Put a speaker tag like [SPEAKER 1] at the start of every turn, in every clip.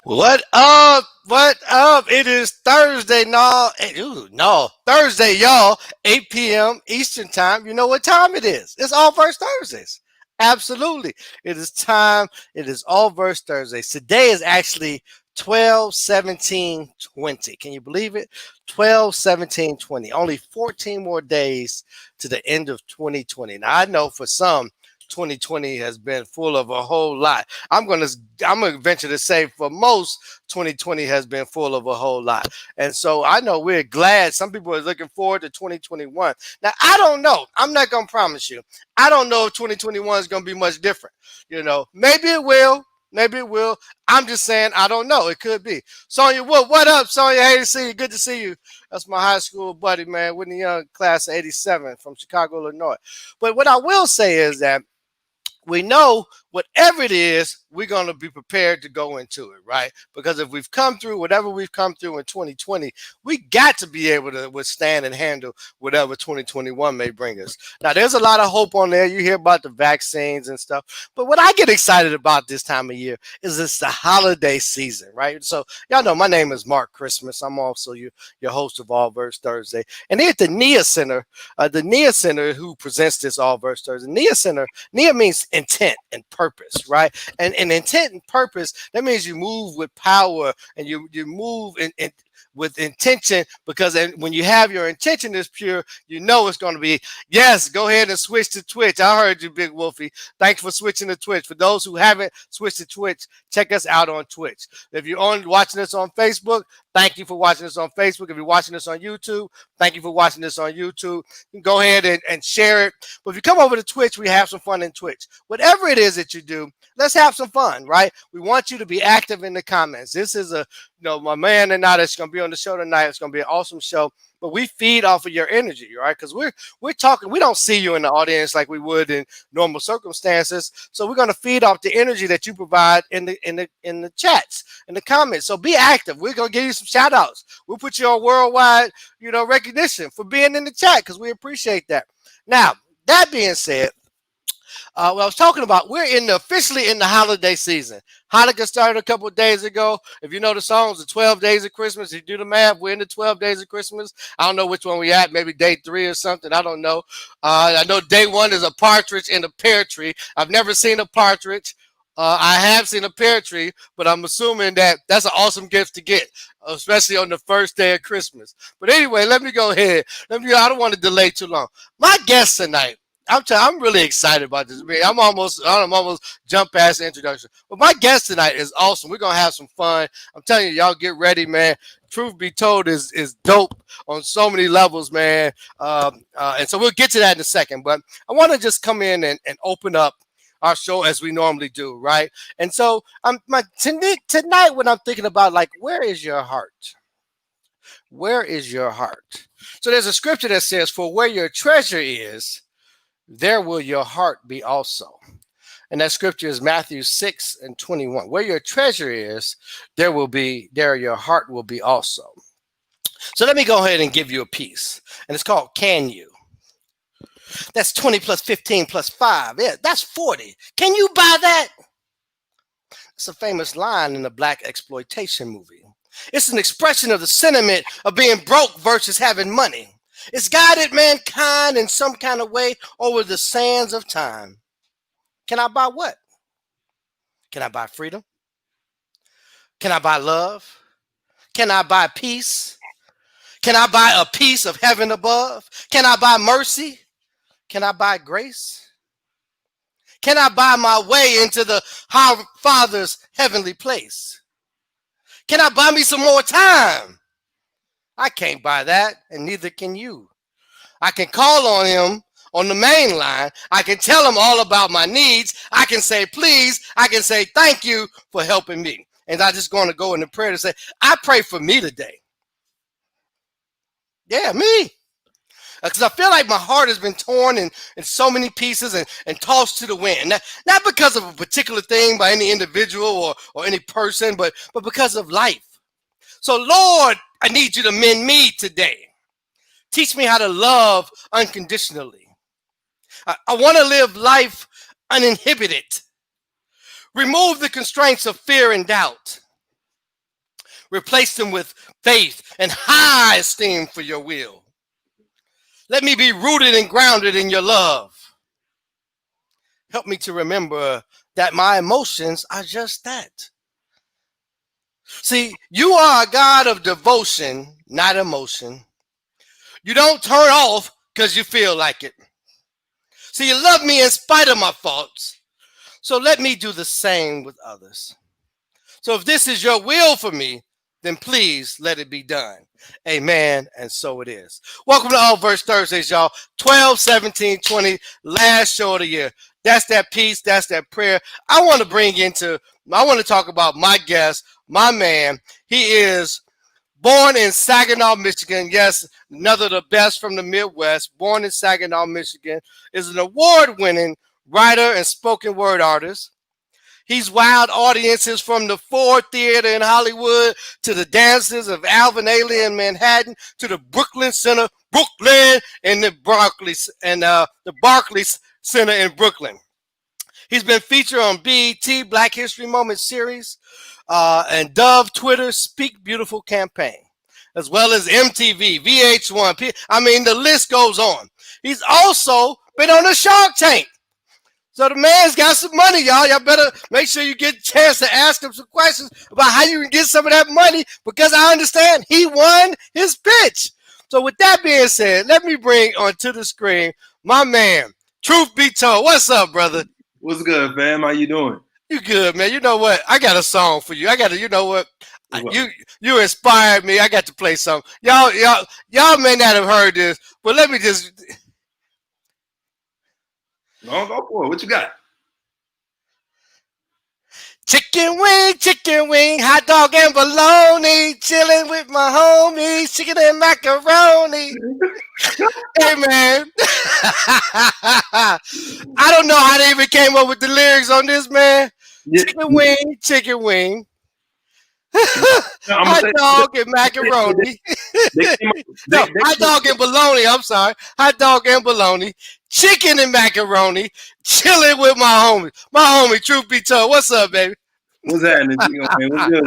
[SPEAKER 1] What up? What up? It is Thursday, no, no, Thursday, y'all. 8 p.m. Eastern time. You know what time it is? It's All Verse Thursdays. Absolutely, it is time. It is All Verse Thursdays. Today is actually 12/17/20. Can you believe it? 12/17/20. Only 14 more days to the end of 2020. Now I know for some, 2020 has been full of a whole lot. I'm gonna venture to say for most, 2020 has been full of a whole lot. And so I know we're glad. Some people are looking forward to 2021. Now I don't know. I'm not gonna promise you. I don't know if 2021 is gonna be much different. Maybe it will. Maybe it will. I'm just saying I don't know. It could be. Sonya, what up, Sonya? Hey to see you. Good to see you. That's my high school buddy, man. Whitney Young, class of '87 from Chicago, Illinois. But what I will say is that we know whatever it is, we're going to be prepared to go into it, right? Because if we've come through whatever we've come through in 2020, we got to be able to withstand and handle whatever 2021 may bring us. Now, there's a lot of hope on there. You hear about the vaccines and stuff. But what I get excited about this time of year is it's the holiday season, right? So y'all know my name is Mark Christmas. I'm also your host of All Verse Thursday. And here at the NIA Center who presents this All Verse Thursday, NIA means intent and purpose, right? And intent and purpose, that means you move with power and you move with intention, because when you have your intention is pure, you know it's going to be, yes, go ahead and switch to Twitch. I heard you, Big Wolfie. Thanks for switching to Twitch. For those who haven't switched to Twitch, check us out on Twitch. If you're watching us on Facebook, thank you for watching us on Facebook. If you're watching us on YouTube, thank you for watching us on YouTube. You can go ahead and share it. But if you come over to Twitch, we have some fun in Twitch. Whatever it is that you do, let's have some fun, right? We want you to be active in the comments. This is my man and I that's going to be on the show tonight. It's going to be an awesome show. But we feed off of your energy, right? Because we're talking. We don't see you in the audience like we would in normal circumstances. So we're going to feed off the energy that you provide in the chats, in the comments. So be active. We're going to give you some shout outs. We'll put you on worldwide, recognition for being in the chat, because we appreciate that. Now, that being said, what I was talking about, we're officially in the holiday season. Hanukkah started a couple of days ago. If you know the songs, the 12 days of Christmas, if you do the math, we're in the 12 days of Christmas. I don't know which one we at, maybe day 3 or something. I don't know. I know day 1 is a partridge in a pear tree. I've never seen a partridge. I have seen a pear tree, but I'm assuming that that's an awesome gift to get, especially on the first day of Christmas. But anyway, let me go ahead. I don't want to delay too long. My guest tonight, I'm really excited about this. I'm almost jump past the introduction. But my guest tonight is awesome. We're gonna have some fun. I'm telling you, y'all get ready, man. Truth be told is dope on so many levels, man. And so we'll get to that in a second. But I want to just come in and open up our show as we normally do, right? And so tonight when I'm thinking about, like, where is your heart? Where is your heart? So there's a scripture that says, "For where your treasure is, there will your heart be also." And that scripture is Matthew 6:21. Where your treasure is, there your heart will be also. So let me go ahead and give you a piece. And it's called Can You? That's 20 plus 15 plus 5. Yeah, that's 40. Can you buy that? It's a famous line in a black exploitation movie. It's an expression of the sentiment of being broke versus having money. It's guided mankind in some kind of way over the sands of time. Can I buy what? Can I buy freedom? Can I buy love? Can I buy peace? Can I buy a piece of heaven above? Can I buy mercy? Can I buy grace? Can I buy my way into the Father's heavenly place? Can I buy me some more time? I can't buy that, and neither can you. I can call on him on the main line. I can tell him all about my needs. I can say please. I can say thank you for helping me. And I'm just going to go into prayer to say, I pray for me today. Yeah, me. Because I feel like my heart has been torn in so many pieces and tossed to the wind. Not because of a particular thing by any individual or any person, but because of life. So, Lord, I need you to mend me today. Teach me how to love unconditionally. I want to live life uninhibited. Remove the constraints of fear and doubt. Replace them with faith and high esteem for your will. Let me be rooted and grounded in your love. Help me to remember that my emotions are just that. See, you are a God of devotion, not emotion. You don't turn off because you feel like it. See, you love me in spite of my faults. So let me do the same with others. So if this is your will for me, then please let it be done. Amen. And so it is. Welcome to All Verse Thursdays, y'all. 12, 17, 20, last show of the year. That's that peace. That's that prayer. I want to talk about my guest, my man. He is born in Saginaw, Michigan. Yes, another of the best from the Midwest. Born in Saginaw, Michigan. Is an award-winning writer and spoken word artist. He's wowed audiences from the Ford Theater in Hollywood to the dances of Alvin Ailey in Manhattan to the Brooklyn Center, Brooklyn, and the Barclays Center in Brooklyn. He's been featured on BET Black History Moment series and Dove Twitter Speak Beautiful campaign, as well as MTV, VH1. I mean, the list goes on. He's also been on the Shark Tank. So the man's got some money, y'all. Y'all better make sure you get a chance to ask him some questions about how you can get some of that money, because I understand he won his pitch. So with that being said, let me bring onto the screen my man, Truth Be Told. What's up, brother?
[SPEAKER 2] What's good, fam? How you doing?
[SPEAKER 1] You good, man. You know what? I got a song for you. You know what? You inspired me. I got to play something. Y'all may not have heard this, but let me just...
[SPEAKER 2] No, go for it. What you got?
[SPEAKER 1] Chicken wing, hot dog and bologna, chilling with my homies, chicken and macaroni. Hey, man. I don't know how they even came up with the lyrics on this, man. Yeah. Chicken wing. Hot dog and macaroni. Hot dog and bologna. I'm sorry. Hot dog and bologna. Chicken and macaroni. Chilling with my homie. My homie, Truth Be Told. What's up, baby?
[SPEAKER 2] What's happening, man? What's good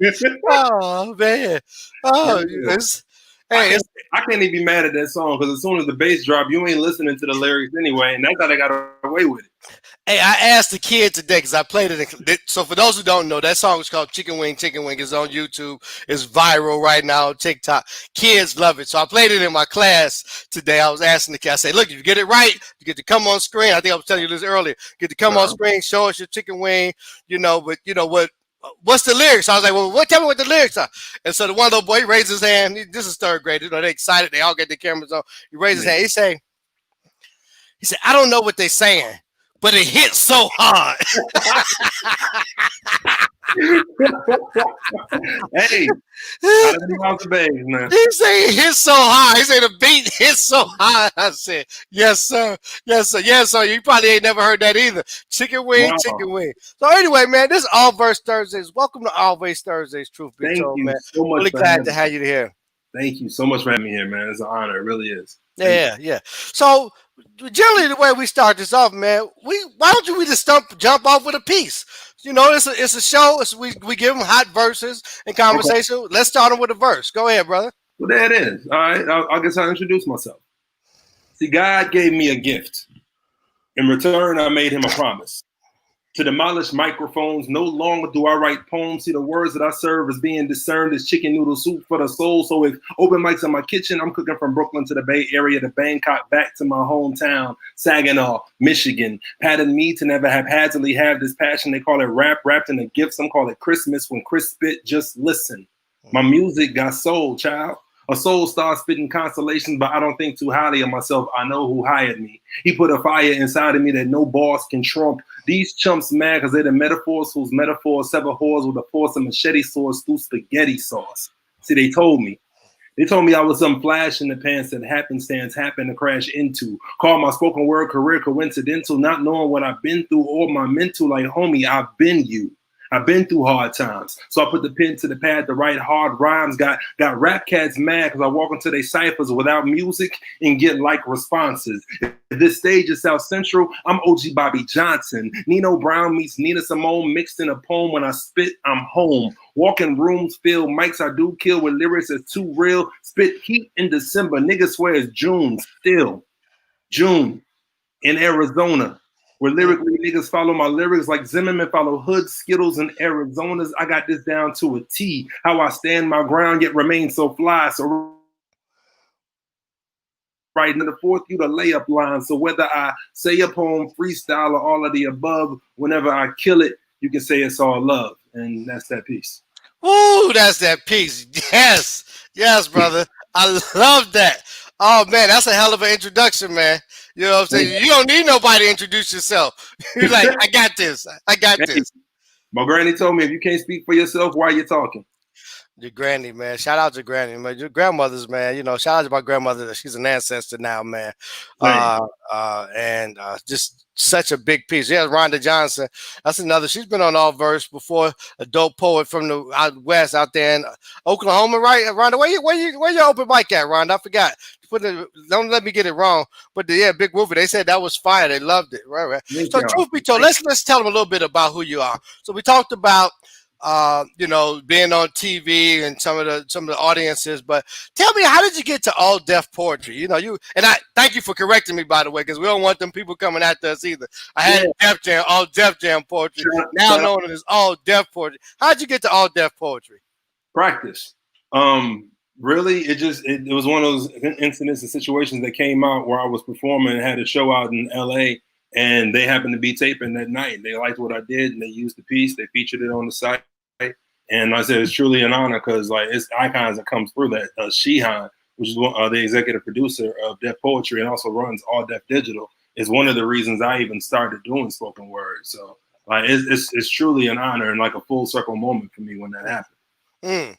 [SPEAKER 2] with you?
[SPEAKER 1] Oh, man. Oh,
[SPEAKER 2] hey, I can't even be mad at that song, because as soon as the bass drop, you ain't listening to the lyrics anyway, and that's how they got away with it.
[SPEAKER 1] Hey, I asked the kid today, because I played it. So for those who don't know, that song is called Chicken Wing. It's on YouTube. It's viral right now on TikTok. Kids love it. So I played it in my class today. I was asking the kid, I said, look, if you get it right, you get to come on screen. I think I was telling you this earlier. You get to come on screen, show us your chicken wing, but you know what? What's the lyrics? I was like, well, tell me what the lyrics are. And so the one little boy raised his hand. This is third grade. They're excited. They all get their cameras on. He raised his hand. He said, I don't know what they're saying, but it hits so hard.
[SPEAKER 2] Hey, I didn't know the bass, man.
[SPEAKER 1] He said it hits so hard. He said the beat hits so hard. I said, yes, sir. Yes, sir. Yes, sir. You probably ain't never heard that either. Chicken wing, chicken wing. So anyway, man, this is All Verse Thursdays. Welcome to All Verse Thursdays, Truth Be Told, man.
[SPEAKER 2] So much
[SPEAKER 1] really glad to have you here.
[SPEAKER 2] Thank you so much for having me here, man. It's an honor. It really is.
[SPEAKER 1] Yeah. So generally, the way we start this off, man, why don't we just jump off with a piece? You know, it's a show. We give them hot verses and conversation. Okay. Let's start them with a verse. Go ahead, brother.
[SPEAKER 2] Well, there it is. All right. I guess I'll introduce myself. See, God gave me a gift. In return, I made him a promise. To demolish microphones, no longer do I write poems. See, the words that I serve is being discerned as chicken noodle soup for the soul. So if open mics in my kitchen, I'm cooking from Brooklyn to the Bay Area to Bangkok, back to my hometown, Saginaw, Michigan. Patterned me to never haphazardly have this passion. They call it rap, wrapped in a gift. Some call it Christmas. When Chris spit, just listen. My music got soul, child. A soul star spitting constellations, but I don't think too highly of myself. I know who hired me. He put a fire inside of me that no boss can trump. These chumps mad because they're the metaphors whose metaphors sever whores with the force of machete swords through spaghetti sauce. See, they told me I was some flash in the pants that happenstance happened to crash into. Call my spoken word career coincidental, not knowing what I've been through or my mental. Like, homie, I've been you. I've been through hard times. So I put the pen to the pad to write hard rhymes. Got rap cats mad because I walk into their ciphers without music and get like responses. If this stage is South Central, I'm OG Bobby Johnson. Nino Brown meets Nina Simone mixed in a poem. When I spit, I'm home. Walking rooms filled, mics I do kill with lyrics that's too real. Spit heat in December. Niggas swear it's June still. June in Arizona, where lyrically niggas follow my lyrics like Zimmerman follow Hood, Skittles, and Arizonas. I got this down to a T. How I stand my ground yet remain so fly. So right into the fourth, you the layup line. So whether I say a poem, freestyle, or all of the above, whenever I kill it, you can say it's all love. And that's that piece.
[SPEAKER 1] Woo, that's that piece. Yes. Yes, brother. I love that. Oh, man, that's a hell of an introduction, man. You know what I'm saying? You don't need nobody to introduce yourself. You're like, I got this. I got this.
[SPEAKER 2] My granny told me if you can't speak for yourself, why are you talking?
[SPEAKER 1] Your granny, man. Shout out to granny, man. Your grandmother's, man. You know, shout out to my grandmother. She's an ancestor now, man. Just such a big piece. Yeah, Rhonda Johnson. That's another. She's been on ALLVERSE before. A dope poet from the out west, out there in Oklahoma, right? Rhonda, where you open mic at, Rhonda? I forgot. Don't let me get it wrong. But yeah, Big Wolfie, they said that was fire. They loved it. Right. So truth be told, let's tell them a little bit about who you are. So we talked about you know, being on TV and some of the audiences, but tell me, how did you get to all deaf poetry? You know, I thank you for correcting me, by the way, because we don't want them people coming after us either. I had Def Jam, all Def Jam poetry, now known as all deaf poetry. How'd you get to all deaf poetry?
[SPEAKER 2] Practice. Really, it was one of those incidents and situations that came out where I was performing and had a show out in LA, and they happened to be taping that night. They liked what I did, and they used the piece. They featured it on the site. And I said, it's truly an honor because like it's icons that comes through that. Sheehan, which is the executive producer of Def Poetry and also runs All Def Digital, is one of the reasons I even started doing spoken word. So like it's truly an honor and like a full circle moment for me when that happened.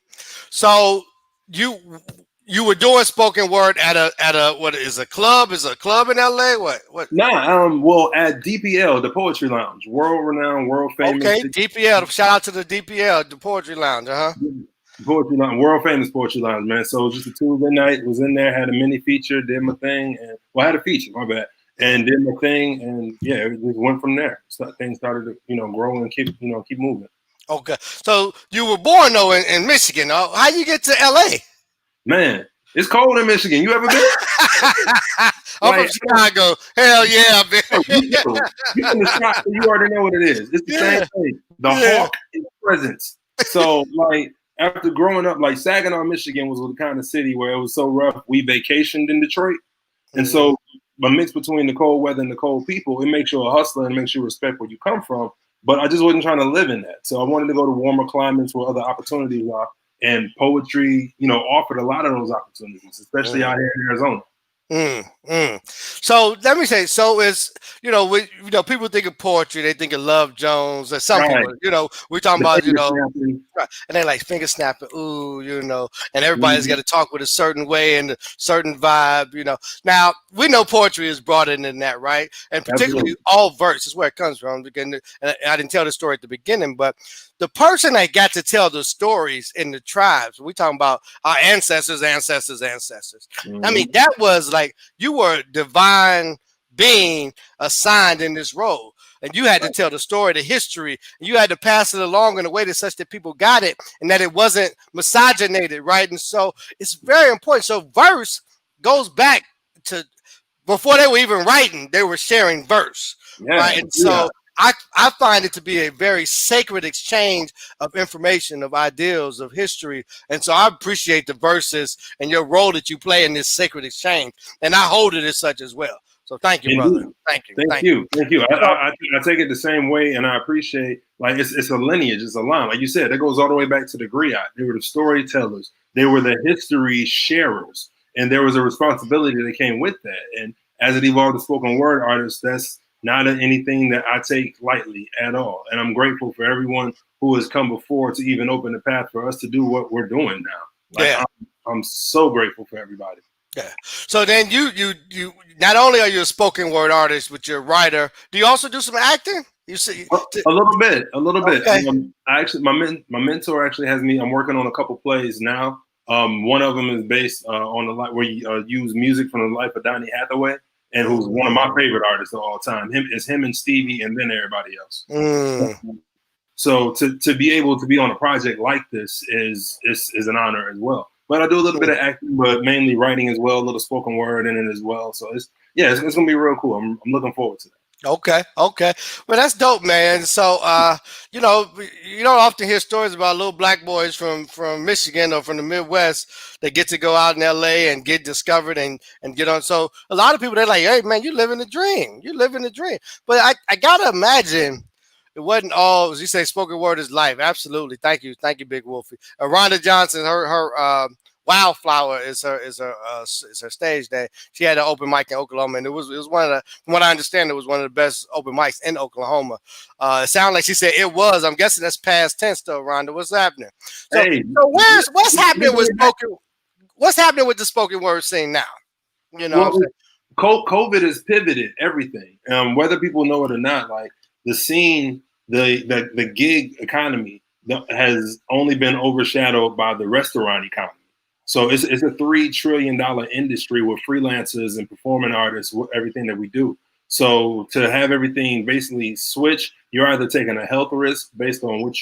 [SPEAKER 1] So you were doing spoken word at a what is a club? Is a club in LA? What?
[SPEAKER 2] Nah, well, at DPL, the Poetry Lounge, world renowned, world famous.
[SPEAKER 1] Okay, DPL. Shout out to the DPL, the Poetry Lounge,
[SPEAKER 2] Poetry Lounge, world famous Poetry Lounge, man. So just a Tuesday night, was in there, had a mini feature, did my thing, and I had a feature, my bad, and did my thing, and yeah, it just went from there. So things started to grow and keep moving.
[SPEAKER 1] Okay, so you were born though in Michigan. How you get to LA?
[SPEAKER 2] Man, it's cold in Michigan. You ever been?
[SPEAKER 1] I'm from Chicago. Hell yeah, I've been.
[SPEAKER 2] You from the shop, you already know what it is. It's the same thing. The hawk is presence. So, like, after growing up, like Saginaw, Michigan was the kind of city where it was so rough. We vacationed in Detroit, and so a mix between the cold weather and the cold people, it makes you a hustler and makes you respect where you come from. But I just wasn't trying to live in that. So I wanted to go to warmer climates where other opportunities are. And poetry, offered a lot of those opportunities, especially out here in Arizona.
[SPEAKER 1] So let me say, so it's people think of poetry, they think of Love Jones or something. Right. We're talking about right, and they like finger snapping, and everybody's got to talk with a certain way and a certain vibe. Now we know poetry is broader than that, right? And particularly ALLVERSE is where it comes from. And I didn't tell the story at the beginning, but the person that got to tell the stories in the tribes, we talking about our ancestors. I mean, that was like you were a divine being assigned in this role. And you had to tell the story, the history, and you had to pass it along in a way that such that people got it and that it wasn't misogynated, right? And so it's very important. So verse goes back to before they were even writing, they were sharing verse, right? And so I find it to be a very sacred exchange of information, of ideals, of history. And so I appreciate the verses and your role that you play in this sacred exchange. And I hold it as such as well. So thank you, brother. Thank you.
[SPEAKER 2] Thank you. I take it the same way, and I appreciate, like, it's a lineage, it's a line. Like you said, that goes all the way back to the griot. They were the storytellers. They were the history sharers. And there was a responsibility that came with that. And as it evolved to spoken word artists, that's not anything that I take lightly at all. And I'm grateful for everyone who has come before to even open the path for us to do what we're doing now. Like, I'm so grateful for everybody.
[SPEAKER 1] Yeah. So then you not only are you a spoken word artist, but you're a writer. Do you also do some acting? You see,
[SPEAKER 2] A little bit, a little bit.
[SPEAKER 1] okay.
[SPEAKER 2] I actually, my mentor actually has me. I'm working on a couple plays now. One of them is based on the life where you use music from the life of Donny Hathaway, and who's one of my favorite artists of all time. Him and Stevie, and then everybody else. So to be able to be on a project like this is an honor as well. But I do a little bit of acting, but mainly writing as well, a little spoken word in it as well. So it's gonna be real cool. I'm looking forward to that.
[SPEAKER 1] Okay. Well, that's dope, man. So, you know, you don't often hear stories about little black boys from Michigan or from the Midwest that get to go out in LA and get discovered and get on. So a lot of people, they're like, hey, man, you living the dream. You living the dream. But I gotta imagine it wasn't all, as you say, spoken word is life. Absolutely. Thank you, Big Wolfie. Rhonda Johnson, her Wildflower is her stage name. She had an open mic in Oklahoma, and it was one of the, from what I understand, it was one of the best open mics in Oklahoma. It sounded like she said it was. I'm guessing that's past tense though, Rhonda. What's happening? So,
[SPEAKER 2] Hey,
[SPEAKER 1] what's happening with spoken? What's happening with the spoken word scene now? You know,
[SPEAKER 2] well, COVID has pivoted everything. Whether people know it or not, like the scene, the gig economy has only been overshadowed by the restaurant economy. So it's a $3 trillion industry with freelancers and performing artists, everything that we do. So to have everything basically switch, you're either taking a health risk based on what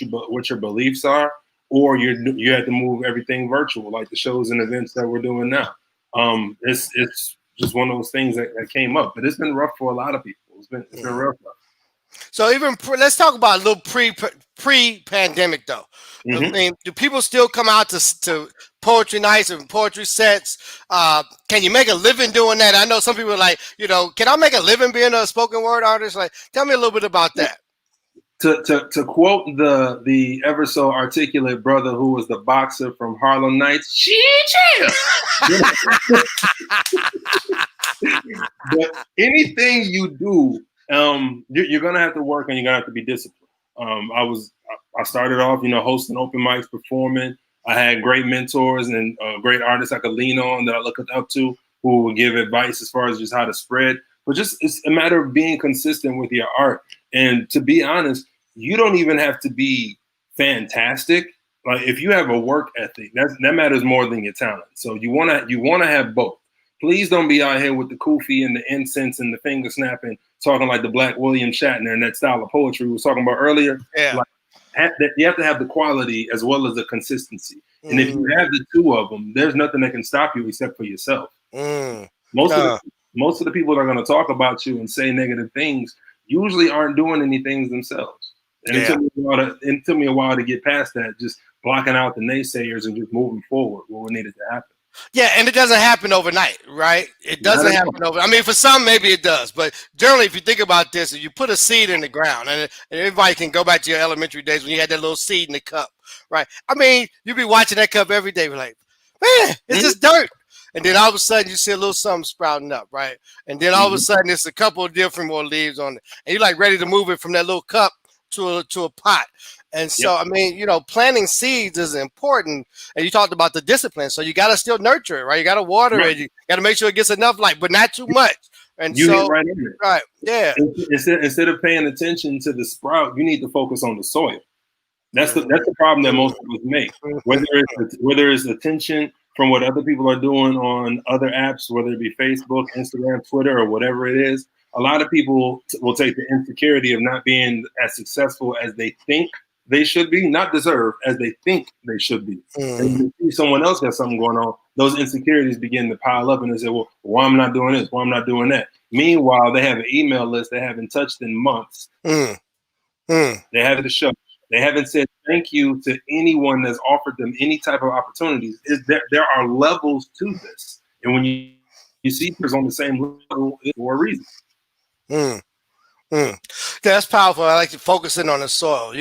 [SPEAKER 2] your beliefs are, or you have to move everything virtual, like the shows and events that we're doing now. It's just one of those things that came up, but it's been rough for a lot of people. It's been real rough.
[SPEAKER 1] So even let's talk about a little pre-pandemic though. I mean, do people still come out to poetry nights and poetry sets? Can you make a living doing that? I know some people are like, you know, can I make a living being a spoken word artist? Like, tell me a little bit about that.
[SPEAKER 2] To quote the ever so articulate brother who was the boxer from Harlem Nights, but anything you do, you're gonna have to work and you're gonna have to be disciplined. I started off, hosting open mics, performing. I had great mentors and great artists I could lean on that I looked up to, who would give advice as far as just how to spread. But it's a matter of being consistent with your art. And to be honest, you don't even have to be fantastic. Like if you have a work ethic, that matters more than your talent. So you wanna have both. Please don't be out here with the kufi and the incense and the finger snapping, talking like the Black William Shatner and that style of poetry we was talking about earlier.
[SPEAKER 1] Yeah.
[SPEAKER 2] Like, you have to have the quality as well as the consistency. And if you have the two of them, there's nothing that can stop you except for yourself. Most of the people that are going to talk about you and say negative things usually aren't doing anything themselves. And it took me a while to get past that, just blocking out the naysayers and just moving forward what needed to happen.
[SPEAKER 1] Yeah, and it doesn't happen overnight, right? It doesn't happen overnight. I mean, for some, maybe it does. But generally, if you think about this, if you put a seed in the ground, and everybody can go back to your elementary days when you had that little seed in the cup, right? I mean, you'd be watching that cup every day. We're like, man, it's just dirt. And then all of a sudden, you see a little something sprouting up, right? And then all of a sudden, it's a couple of different more leaves on it. And you're like ready to move it from that little cup to a pot. And so, I mean, planting seeds is important. And you talked about the discipline. So you got to still nurture it, right? You got to water it. You got to make sure it gets enough light, but not too much. And
[SPEAKER 2] you hit right in it.
[SPEAKER 1] Right. Yeah.
[SPEAKER 2] Instead of paying attention to the sprout, you need to focus on the soil. That's the problem that most of us make. Whether it's attention from what other people are doing on other apps, whether it be Facebook, Instagram, Twitter, or whatever it is, a lot of people will take the insecurity of not being as successful as they think they should be, not deserve, as they think they should be. And if you see someone else got something going on, those insecurities begin to pile up and they say, well, why am I not doing this? Why am I not doing that? Meanwhile, they have an email list they haven't touched in months. They haven't show. They haven't said thank you to anyone that's offered them any type of opportunities. There are levels to this. And when you see people on the same level, it's for a reason.
[SPEAKER 1] That's powerful. I like to focus in on the soil.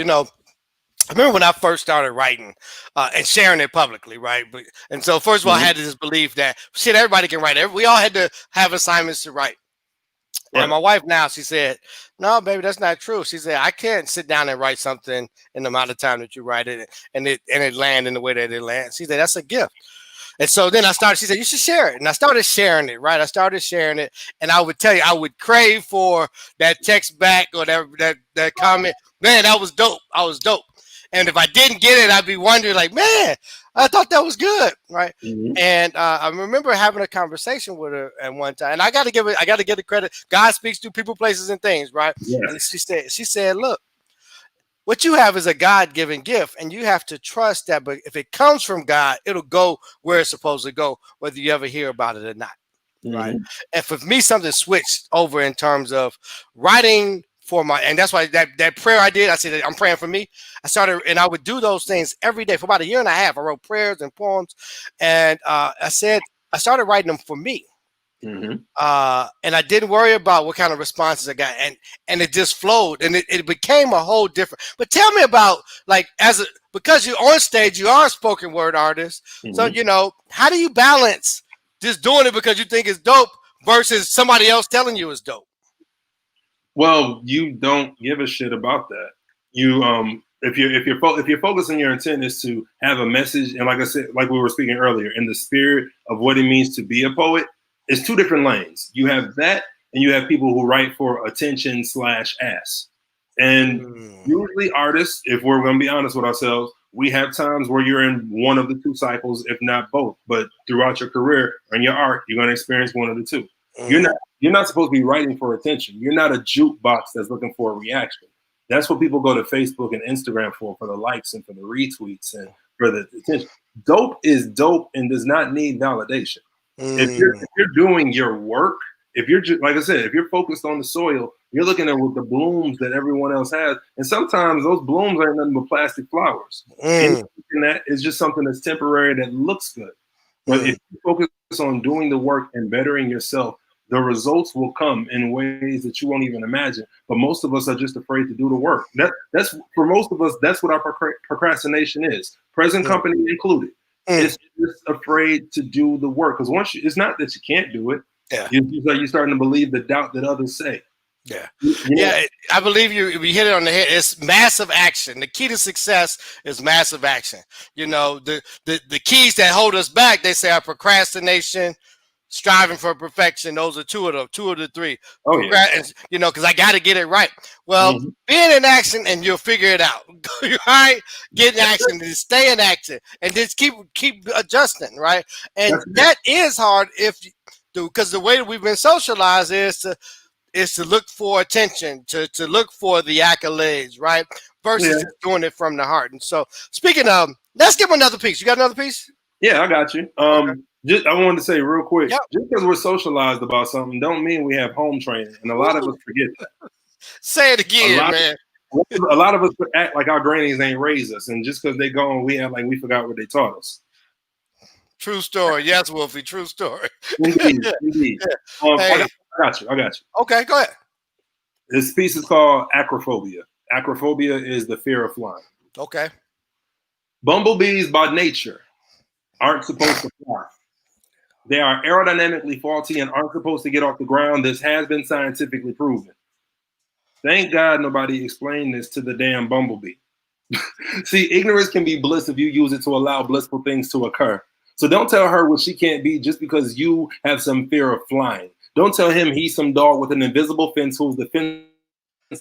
[SPEAKER 1] I remember when I first started writing and sharing it publicly, right? And so first of all, I had this belief that everybody can write. We all had to have assignments to write. Yeah. And my wife now, she said, no, baby, that's not true. She said, I can't sit down and write something in the amount of time that you write it and it land in the way that it lands. She said, that's a gift. And so then she said, you should share it. And I started sharing it, right? I started sharing it. And I would tell you, I would crave for that text back or that comment. Man, that was dope. I was dope. And if I didn't get it, I'd be wondering, like, man, I thought that was good, right?
[SPEAKER 2] Mm-hmm.
[SPEAKER 1] And I remember having a conversation with her at one time. And I got to give the credit. God speaks to people, places, and things, right?
[SPEAKER 2] Yes.
[SPEAKER 1] And she said, look, what you have is a God-given gift, and you have to trust that. But if it comes from God, it'll go where it's supposed to go, whether you ever hear about it or not, right? And for me, something switched over in terms of writing for and that's why that prayer I did, I said, I'm praying for me. I started, and I would do those things every day for about 1.5 years. I wrote prayers and poems, and I started writing them for me. And I didn't worry about what kind of responses I got, and it just flowed, and it became a whole different. But tell me about, like, because you're on stage, you are a spoken word artist, so how do you balance just doing it because you think it's dope versus somebody else telling you it's dope?
[SPEAKER 2] Well, you don't give a shit about that. You if you're focusing, your intent is to have a message, and like I said, like we were speaking earlier, in the spirit of what it means to be a poet. It's two different lanes. You have that, and you have people who write for attention /ass. And usually artists, if we're going to be honest with ourselves, we have times where you're in one of the two cycles, if not both. But throughout your career and your art, you're going to experience one of the two. You're not supposed to be writing for attention. You're not a jukebox that's looking for a reaction. That's what people go to Facebook and Instagram for the likes and for the retweets and for the attention. Dope is dope and does not need validation. If you're doing your work, if you're just, like I said, if you're focused on the soil, you're looking at the blooms that everyone else has, and sometimes those blooms aren't nothing but plastic flowers. And that is just something that's temporary that looks good. But if you focus on doing the work and bettering yourself, the results will come in ways that you won't even imagine. But most of us are just afraid to do the work. That's for most of us. That's what our procrastination is, present company included. It's just afraid to do the work, because it's not that you can't do it.
[SPEAKER 1] Yeah,
[SPEAKER 2] you're starting to believe the doubt that others say.
[SPEAKER 1] Yeah, yeah. I believe you hit it on the head. It's massive action. The key to success is massive action. The keys that hold us back, they say, are procrastination, striving for perfection. Those are two of the three.
[SPEAKER 2] Oh, yeah.
[SPEAKER 1] Because I got to get it right. Well, being in action, and you'll figure it out. Right? Get in action, and stay in action, and just keep adjusting. Right? And that is hard because the way that we've been socialized is to look for attention, to look for the accolades, right? Versus doing it from the heart. And so, speaking of, let's give another piece. You got another piece?
[SPEAKER 2] Yeah, I got you. Okay. I wanted to say real quick, just because we're socialized about something don't mean we have home training. And a lot of us forget that.
[SPEAKER 1] Say it again, man.
[SPEAKER 2] A lot of us act like our grannies ain't raised us. And just because they gone, we act like we forgot what they taught us.
[SPEAKER 1] True story. Yes, Wolfie, true story.
[SPEAKER 2] Indeed. Hey. I got you.
[SPEAKER 1] Okay, go ahead.
[SPEAKER 2] This piece is called acrophobia. Acrophobia is the fear of flying.
[SPEAKER 1] Okay.
[SPEAKER 2] Bumblebees by nature aren't supposed to fly. They are aerodynamically faulty and aren't supposed to get off the ground. This has been scientifically proven. Thank God nobody explained this to the damn bumblebee. See, ignorance can be bliss if you use it to allow blissful things to occur. So don't tell her what she can't be just because you have some fear of flying. Don't tell him he's some dog with an invisible fence who's defenseless,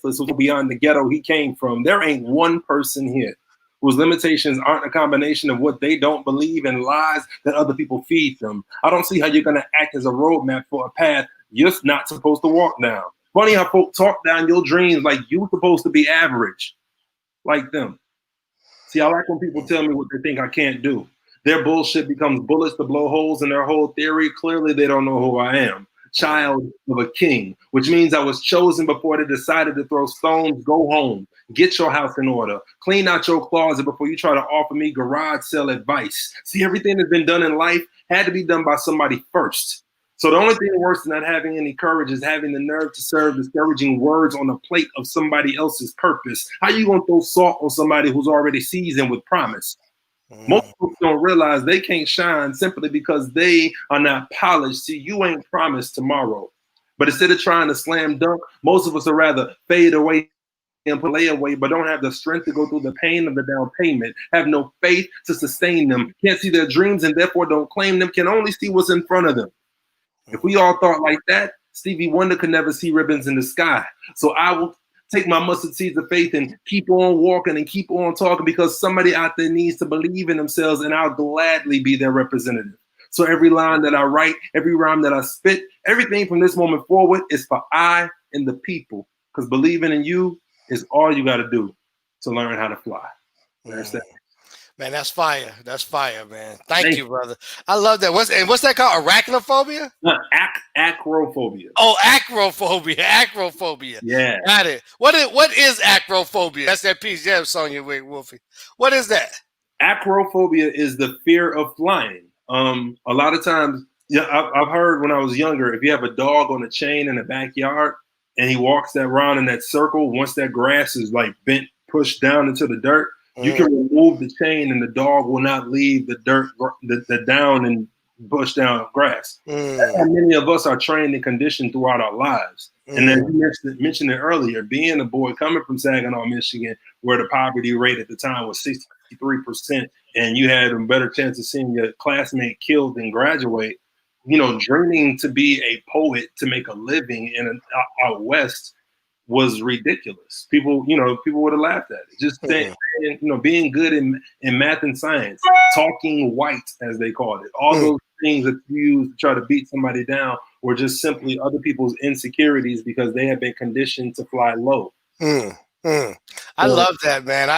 [SPEAKER 2] who's beyond the ghetto he came from. There ain't one person here whose limitations aren't a combination of what they don't believe and lies that other people feed them. I don't see how you're going to act as a roadmap for a path you're not supposed to walk down. Funny how folk talk down your dreams like you're supposed to be average, like them. See, I like when people tell me what they think I can't do. Their bullshit becomes bullets to blow holes in their whole theory. Clearly, they don't know who I am. Child of a king, which means I was chosen before they decided to throw stones. Go home, get your house in order, clean out your closet before you try to offer me garage sale advice. See, everything that's been done in life had to be done by somebody first. So the only thing worse than not having any courage is having the nerve to serve discouraging words on the plate of somebody else's purpose. How you gonna throw salt on somebody who's already seasoned with promise? Most people don't realize they can't shine simply because they are not polished. See, you ain't promised tomorrow. But instead of trying to slam dunk, most of us would rather fade away and put layaway, but don't have the strength to go through the pain of the down payment, have no faith to sustain them, can't see their dreams and therefore don't claim them, can only see what's in front of them. If we all thought like that, Stevie Wonder could never see ribbons in the sky. So I will take my mustard seeds of faith and keep on walking and keep on talking, because somebody out there needs to believe in themselves, and I'll gladly be their representative. So every line that I write, every rhyme that I spit, everything from this moment forward is for I and the people, because believing in you is all you got to do to learn how to fly. That's that.
[SPEAKER 1] Man, that's fire. That's fire, man. Thank you, brother. I love that. What's that called? Arachnophobia?
[SPEAKER 2] No, acrophobia.
[SPEAKER 1] Oh, acrophobia. Acrophobia.
[SPEAKER 2] Yeah.
[SPEAKER 1] Got it. What is acrophobia? That's that piece. Yeah, Sonya Wade Wolfie. What is that?
[SPEAKER 2] Acrophobia is the fear of flying. A lot of times, I've heard when I was younger, if you have a dog on a chain in the backyard and he walks that round in that circle, once that grass is like bent, pushed down into the dirt, you can remove the chain and the dog will not leave the dirt, the down and bush down grass. That's how many of us are trained and conditioned throughout our lives. And then you mentioned it earlier, being a boy coming from Saginaw, Michigan, where the poverty rate at the time was 63%, and you had a better chance of seeing your classmate killed than graduate, dreaming to be a poet to make a living out west was ridiculous. People would have laughed at it. Just saying, being good in math and science, talking white, as they called it, all those things that you use to try to beat somebody down were just simply other people's insecurities because they have been conditioned to fly low.
[SPEAKER 1] I love that, man.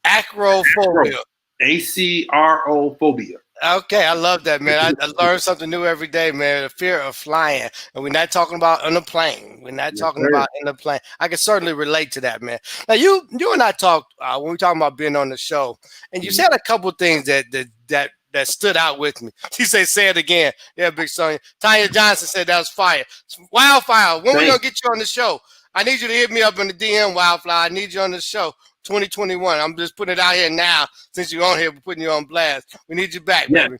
[SPEAKER 1] Acrophobia.
[SPEAKER 2] Acrophobia.
[SPEAKER 1] Okay, I love that, man. I learn something new every day, man. The fear of flying. And we're not talking about on a plane. We're not talking about in the plane. I can certainly relate to that, man. Now, you and I talked when we talking about being on the show, and you said a couple things that stood out with me. She said, say it again. Yeah, Big Sonya. Tanya Johnson said that was fire. Wildfire, when we going to get you on the show? I need you to hit me up in the DM, Wildfire. I need you on the show. 2021. I'm just putting it out here now. Since you're on here, we're putting you on blast. We need you back, baby.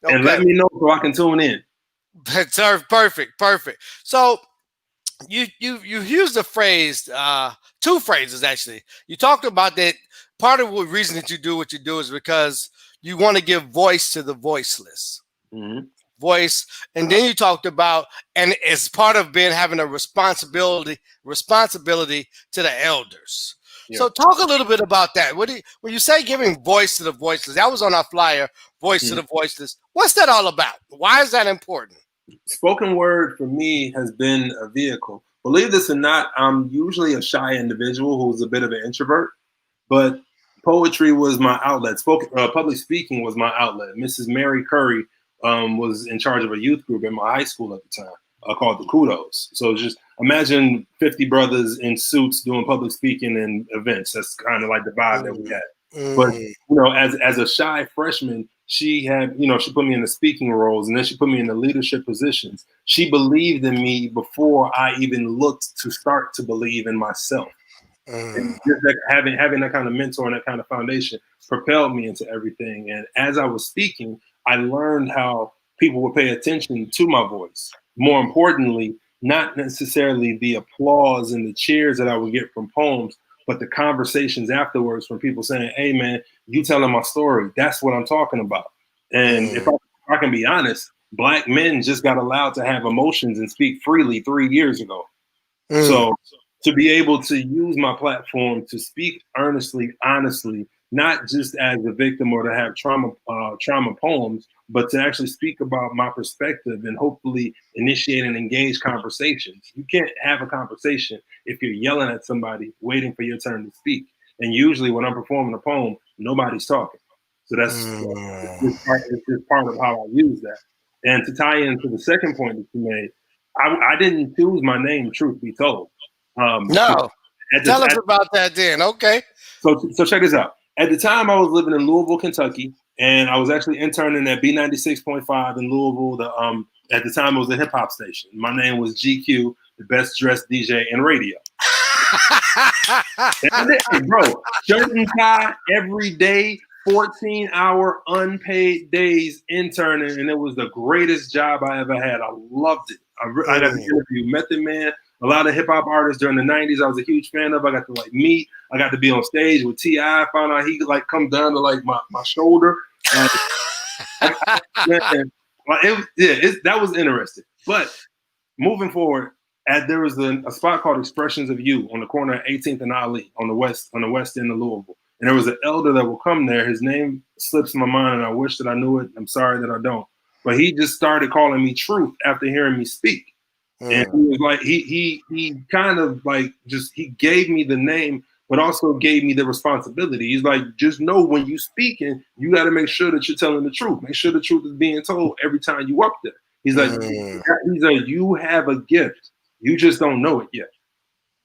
[SPEAKER 2] Okay. And let me know so I can tune in.
[SPEAKER 1] Perfect. So you used the phrase, two phrases actually. You talked about that part of the reason that you do what you do is because you want to give voice to the voiceless. Voice, and then you talked about, and it's part of having a responsibility to the elders. Yeah. So talk a little bit about that. When you say giving voice to the voiceless, that was on our flyer, voice to the voiceless. What's that all about? Why is that important?
[SPEAKER 2] Spoken word for me has been a vehicle. Believe this or not, I'm usually a shy individual who's a bit of an introvert, but poetry was my outlet. Public speaking was my outlet. Mrs. Mary Curry was in charge of a youth group in my high school at the time called the Kudos. So just imagine 50 brothers in suits doing public speaking and events. That's kind of like the vibe that we had. But, as a shy freshman, she had, she put me in the speaking roles, and then she put me in the leadership positions. She believed in me before I even looked to start to believe in myself. And just having that kind of mentor and that kind of foundation propelled me into everything. And as I was speaking, I learned how people would pay attention to my voice. More importantly, not necessarily the applause and the cheers that I would get from poems, but the conversations afterwards from people saying, hey, man, you telling my story. That's what I'm talking about. And if I can be honest, Black men just got allowed to have emotions and speak freely 3 years ago. So to be able to use my platform to speak earnestly, honestly, not just as a victim or to have trauma poems, but to actually speak about my perspective and hopefully initiate and engage conversations. You can't have a conversation if you're yelling at somebody, waiting for your turn to speak. And usually when I'm performing a poem, nobody's talking. So that's just part of how I use that. And to tie into the second point that you made, I didn't choose my name, truth be told.
[SPEAKER 1] No. Tell us about that then. Okay.
[SPEAKER 2] So check this out. At the time, I was living in Louisville, Kentucky, and I was actually interning at B96.5 in Louisville. At the time, it was a hip hop station. My name was GQ, the best dressed DJ in radio. Bro, shirt and tie every day, 14-hour unpaid days interning, and it was the greatest job I ever had. I loved it. I got to interview Method Man, a lot of hip hop artists during the 90s. I was a huge fan of. I got to like meet. I got to be on stage with T.I. Found out he could like come down to like my shoulder. Like, man, that was interesting. But moving forward, there was a spot called Expressions of You on the corner of 18th and Ali on the west end of Louisville. And there was an elder that will come there. His name slips my mind, and I wish that I knew it. I'm sorry that I don't. But he just started calling me Truth after hearing me speak. And he was like, he kind of like he gave me the name, but also gave me the responsibility. He's like, just know when you speaking, you got to make sure that you're telling the truth. Make sure the truth is being told every time you up there. He's like, you have a gift. You just don't know it yet.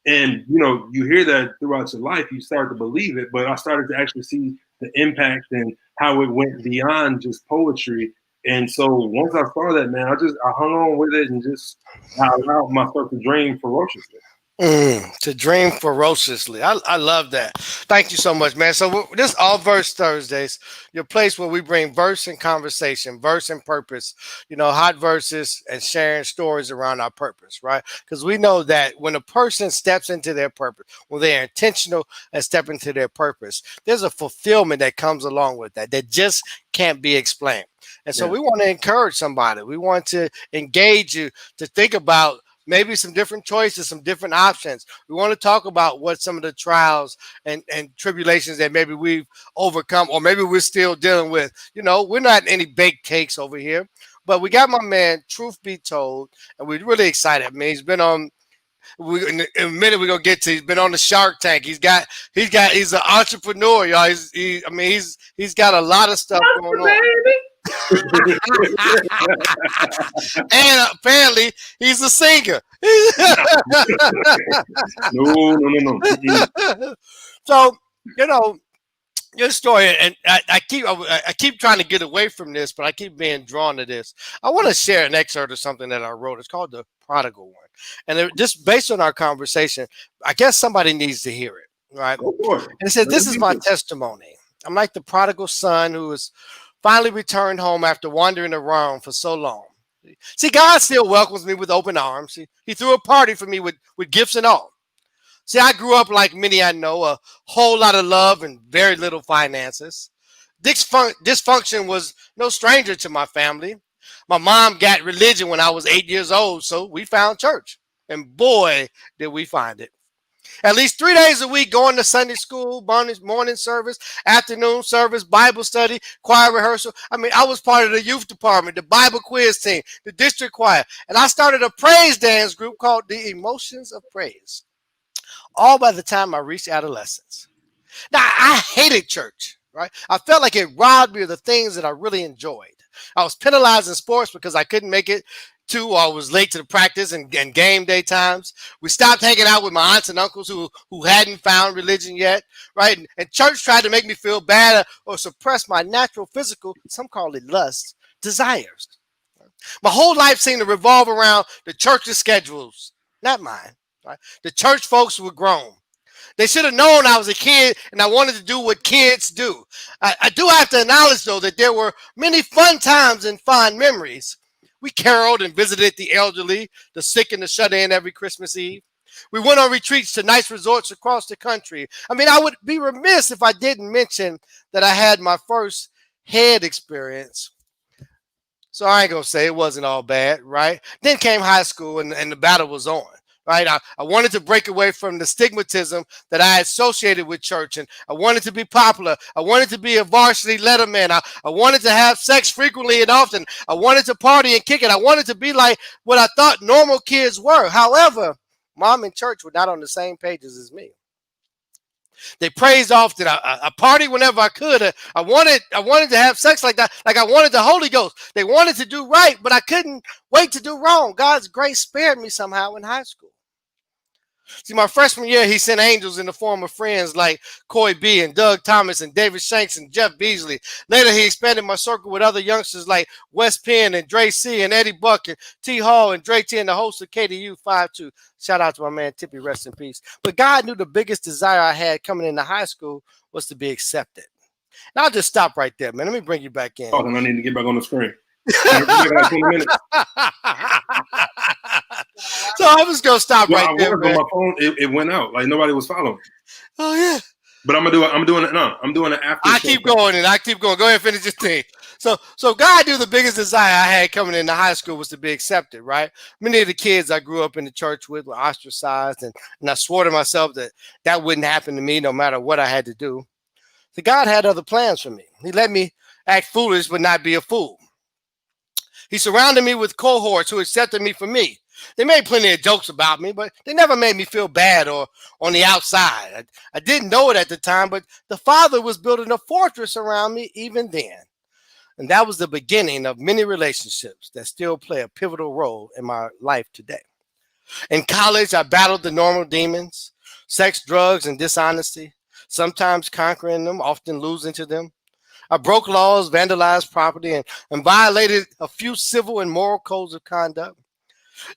[SPEAKER 2] And, you know, you hear that throughout your life, you start to believe it. But I started to actually see the impact and how it went beyond just poetry. And so once I saw that, man, I hung on with it and just allowed myself to dream ferociously.
[SPEAKER 1] To dream ferociously. I love that. Thank you so much, man. So this All Verse Thursdays, your place where we bring verse and conversation, verse and purpose, you know, hot verses and sharing stories around our purpose, right? Because we know that when a person steps into their purpose, when they're intentional and step into their purpose, there's a fulfillment that comes along with that just can't be explained. And so we want to encourage somebody. We want to engage you to think about maybe some different choices, some different options. We want to talk about what some of the trials and tribulations that maybe we've overcome or maybe we're still dealing with. You know, we're not any baked cakes over here, but we got my man, Truth Be Told, and we're really excited. I mean, he's been on, in a minute we're going to get to, he's been on the Shark Tank. He's an entrepreneur, y'all. He's got a lot of stuff going on. And apparently he's a singer.
[SPEAKER 2] No.
[SPEAKER 1] So, you know, your story, and I keep trying to get away from this, but I keep being drawn to this. I want to share an excerpt of something that I wrote. It's called The Prodigal One. And just based on our conversation, I guess somebody needs to hear it, right? And it says, this is my testimony. I'm like the prodigal son who was finally returned home after wandering around for so long. See, God still welcomes me with open arms. He threw a party for me with gifts and all. See, I grew up like many I know, a whole lot of love and very little finances. Dysfunction was no stranger to my family. My mom got religion when I was 8 years old, so we found church. And boy, did we find it. At least 3 days a week, going to Sunday school, morning service, afternoon service, Bible study, choir rehearsal. I mean, I was part of the youth department, the Bible quiz team, the district choir. And I started a praise dance group called the Emotions of Praise. All by the time I reached adolescence. Now, I hated church, right? I felt like it robbed me of the things that I really enjoyed. I was penalized in sports because I couldn't make it to, or I was late to the practice and game day times. We stopped hanging out with my aunts and uncles who hadn't found religion yet, right? And church tried to make me feel bad or suppress my natural physical, some call it lust, desires. My whole life seemed to revolve around the church's schedules, not mine. Right? The church folks were grown. They should have known I was a kid and I wanted to do what kids do. I do have to acknowledge, though, that there were many fun times and fond memories. We caroled and visited the elderly, the sick, and the shut-in every Christmas Eve. We went on retreats to nice resorts across the country. I mean, I would be remiss if I didn't mention that I had my first head experience. So I ain't going to say it wasn't all bad, right? Then came high school and the battle was on. Right? I wanted to break away from the stigmatism that I associated with church, and I wanted to be popular. I wanted to be a varsity letterman. I wanted to have sex frequently and often. I wanted to party and kick it. I wanted to be like what I thought normal kids were. However, mom and church were not on the same pages as me. They praised often. I partied whenever I could. I wanted to have sex like that, like I wanted the Holy Ghost. They wanted to do right, but I couldn't wait to do wrong. God's grace spared me somehow in high school. See, my freshman year, he sent angels in the form of friends like Coy B. and Doug Thomas and David Shanks and Jeff Beasley. Later, he expanded my circle with other youngsters like Wes Penn and Dre C. and Eddie Buck and T. Hall and Dre T. and the host of KDU 5-2. Shout out to my man Tippy, rest in peace. But God knew the biggest desire I had coming into high school was to be accepted. Now, I'll just stop right there, man. Let me bring you back in.
[SPEAKER 2] Oh, then I need to get back on the screen. Like 20 minutes.
[SPEAKER 1] So I'm just gonna stop
[SPEAKER 2] Well,
[SPEAKER 1] right
[SPEAKER 2] I
[SPEAKER 1] there,
[SPEAKER 2] was on
[SPEAKER 1] man.
[SPEAKER 2] my phone. It went out. Like nobody was following.
[SPEAKER 1] Oh yeah.
[SPEAKER 2] But I'm gonna do it. I'm doing it. No, I'm doing it after the
[SPEAKER 1] I
[SPEAKER 2] show.
[SPEAKER 1] keep going and I keep going. Go ahead and finish your thing. So God knew the biggest desire I had coming into high school was to be accepted, right? Many of the kids I grew up in the church with were ostracized, and I swore to myself that that wouldn't happen to me no matter what I had to do. So God had other plans for me. He let me act foolish but not be a fool. He surrounded me with cohorts who accepted me for me. They made plenty of jokes about me, but they never made me feel bad or on the outside. I didn't know it at the time, but the Father was building a fortress around me even then. And that was the beginning of many relationships that still play a pivotal role in my life today. In college, I battled the normal demons, sex, drugs, and dishonesty, sometimes conquering them, often losing to them. I broke laws, vandalized property, and violated a few civil and moral codes of conduct.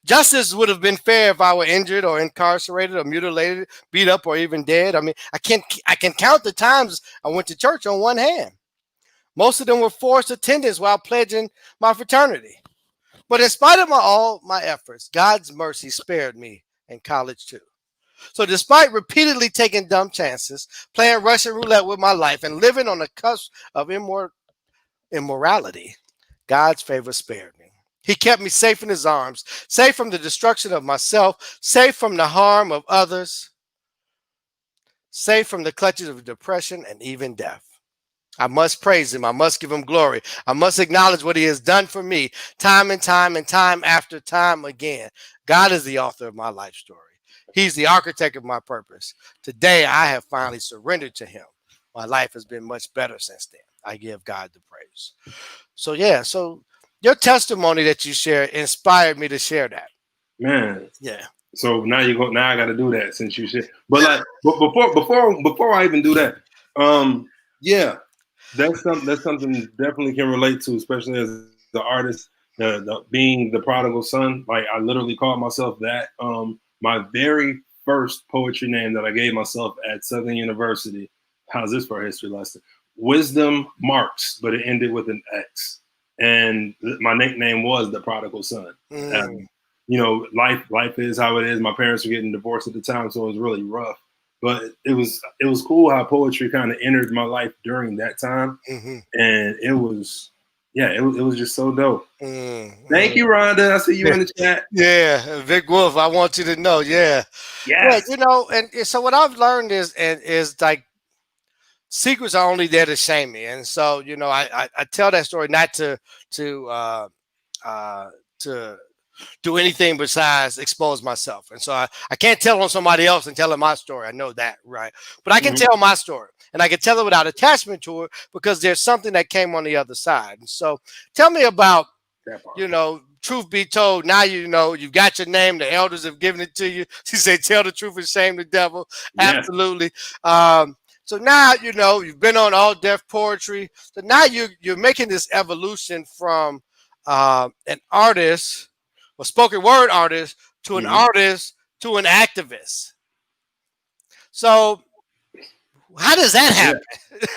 [SPEAKER 1] Justice would have been fair if I were injured or incarcerated or mutilated, beat up, or even dead. I mean, I can count the times I went to church on one hand. Most of them were forced attendance while pledging my fraternity. But in spite of all my efforts, God's mercy spared me in college too. So despite repeatedly taking dumb chances, playing Russian roulette with my life, and living on the cusp of immorality, God's favor spared me. He kept me safe in his arms, safe from the destruction of myself, safe from the harm of others, safe from the clutches of depression and even death. I must praise him. I must give him glory. I must acknowledge what he has done for me time and time and time after time again. God is the author of my life story. He's the architect of my purpose. Today, I have finally surrendered to him. My life has been much better since then. I give God the praise. So, yeah, so your testimony that you shared inspired me to share that.
[SPEAKER 2] Man.
[SPEAKER 1] Yeah.
[SPEAKER 2] So now you go. Now I got to do that since you said. But like, but before I even do that, yeah, that's something definitely can relate to, especially as the artist, the being the prodigal son. Like I literally called myself that. My very first poetry name that I gave myself at Southern University. How's this for a history lesson? Wisdom Marks, but it ended with an X, and my nickname was the prodigal son. You know, life is how it is. My parents were getting divorced at the time, so it was really rough. But it was cool how poetry kind of entered my life during that time, and it was just so dope. Thank you, Rhonda. I see you in the chat.
[SPEAKER 1] Yeah, Vic Wolf. I want you to know. Yeah,
[SPEAKER 2] yes.
[SPEAKER 1] You know, and so what I've learned is like secrets are only there to shame me, and so you know, I tell that story not to to do anything besides expose myself. And so I can't tell on somebody else and tell them my story. I know that, right? But I can tell my story, and I can tell it without attachment to it because there's something that came on the other side. And so tell me about, you know, truth be told, now you know, you've got your name, the elders have given it to you. She said, tell the truth and shame the devil. Yeah. Absolutely. So now, you know, you've been on All Deaf Poetry. So now you're making this evolution from an artist, a spoken word artist, to an artist, to an activist. So how does that happen?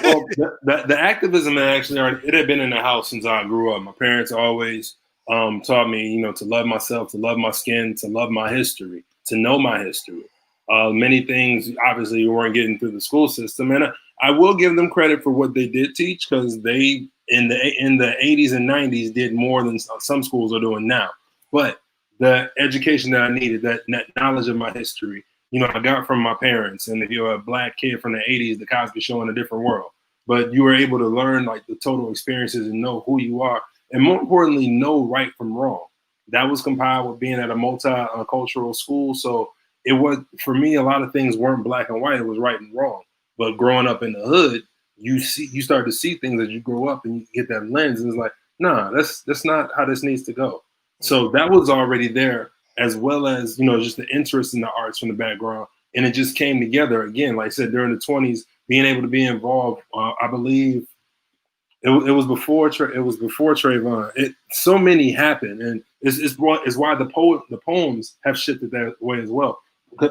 [SPEAKER 2] Yeah. Well, the activism actually it had been in the house since I grew up. My parents always taught me, you know, to love myself, to love my skin, to love my history, to know my history. Many things obviously weren't getting through the school system, and I will give them credit for what they did teach because they in the 80s and 90s did more than some schools are doing now. But the education that I needed, that knowledge of my history, you know, I got from my parents. And if you're a black kid from the 80s, the Cosby Show in a different world. But you were able to learn like the total experiences and know who you are, and more importantly, know right from wrong. That was compiled with being at a multicultural school. So it was, for me, a lot of things weren't black and white. It was right and wrong. But growing up in the hood, you start to see things as you grow up, and you get that lens, and it's like, nah, that's not how this needs to go. So that was already there, as well as, you know, just the interest in the arts from the background. And it just came together again, like I said, during the 20s, being able to be involved. I believe it was before Trayvon. So many happened, and it's why the poems have shifted that way as well,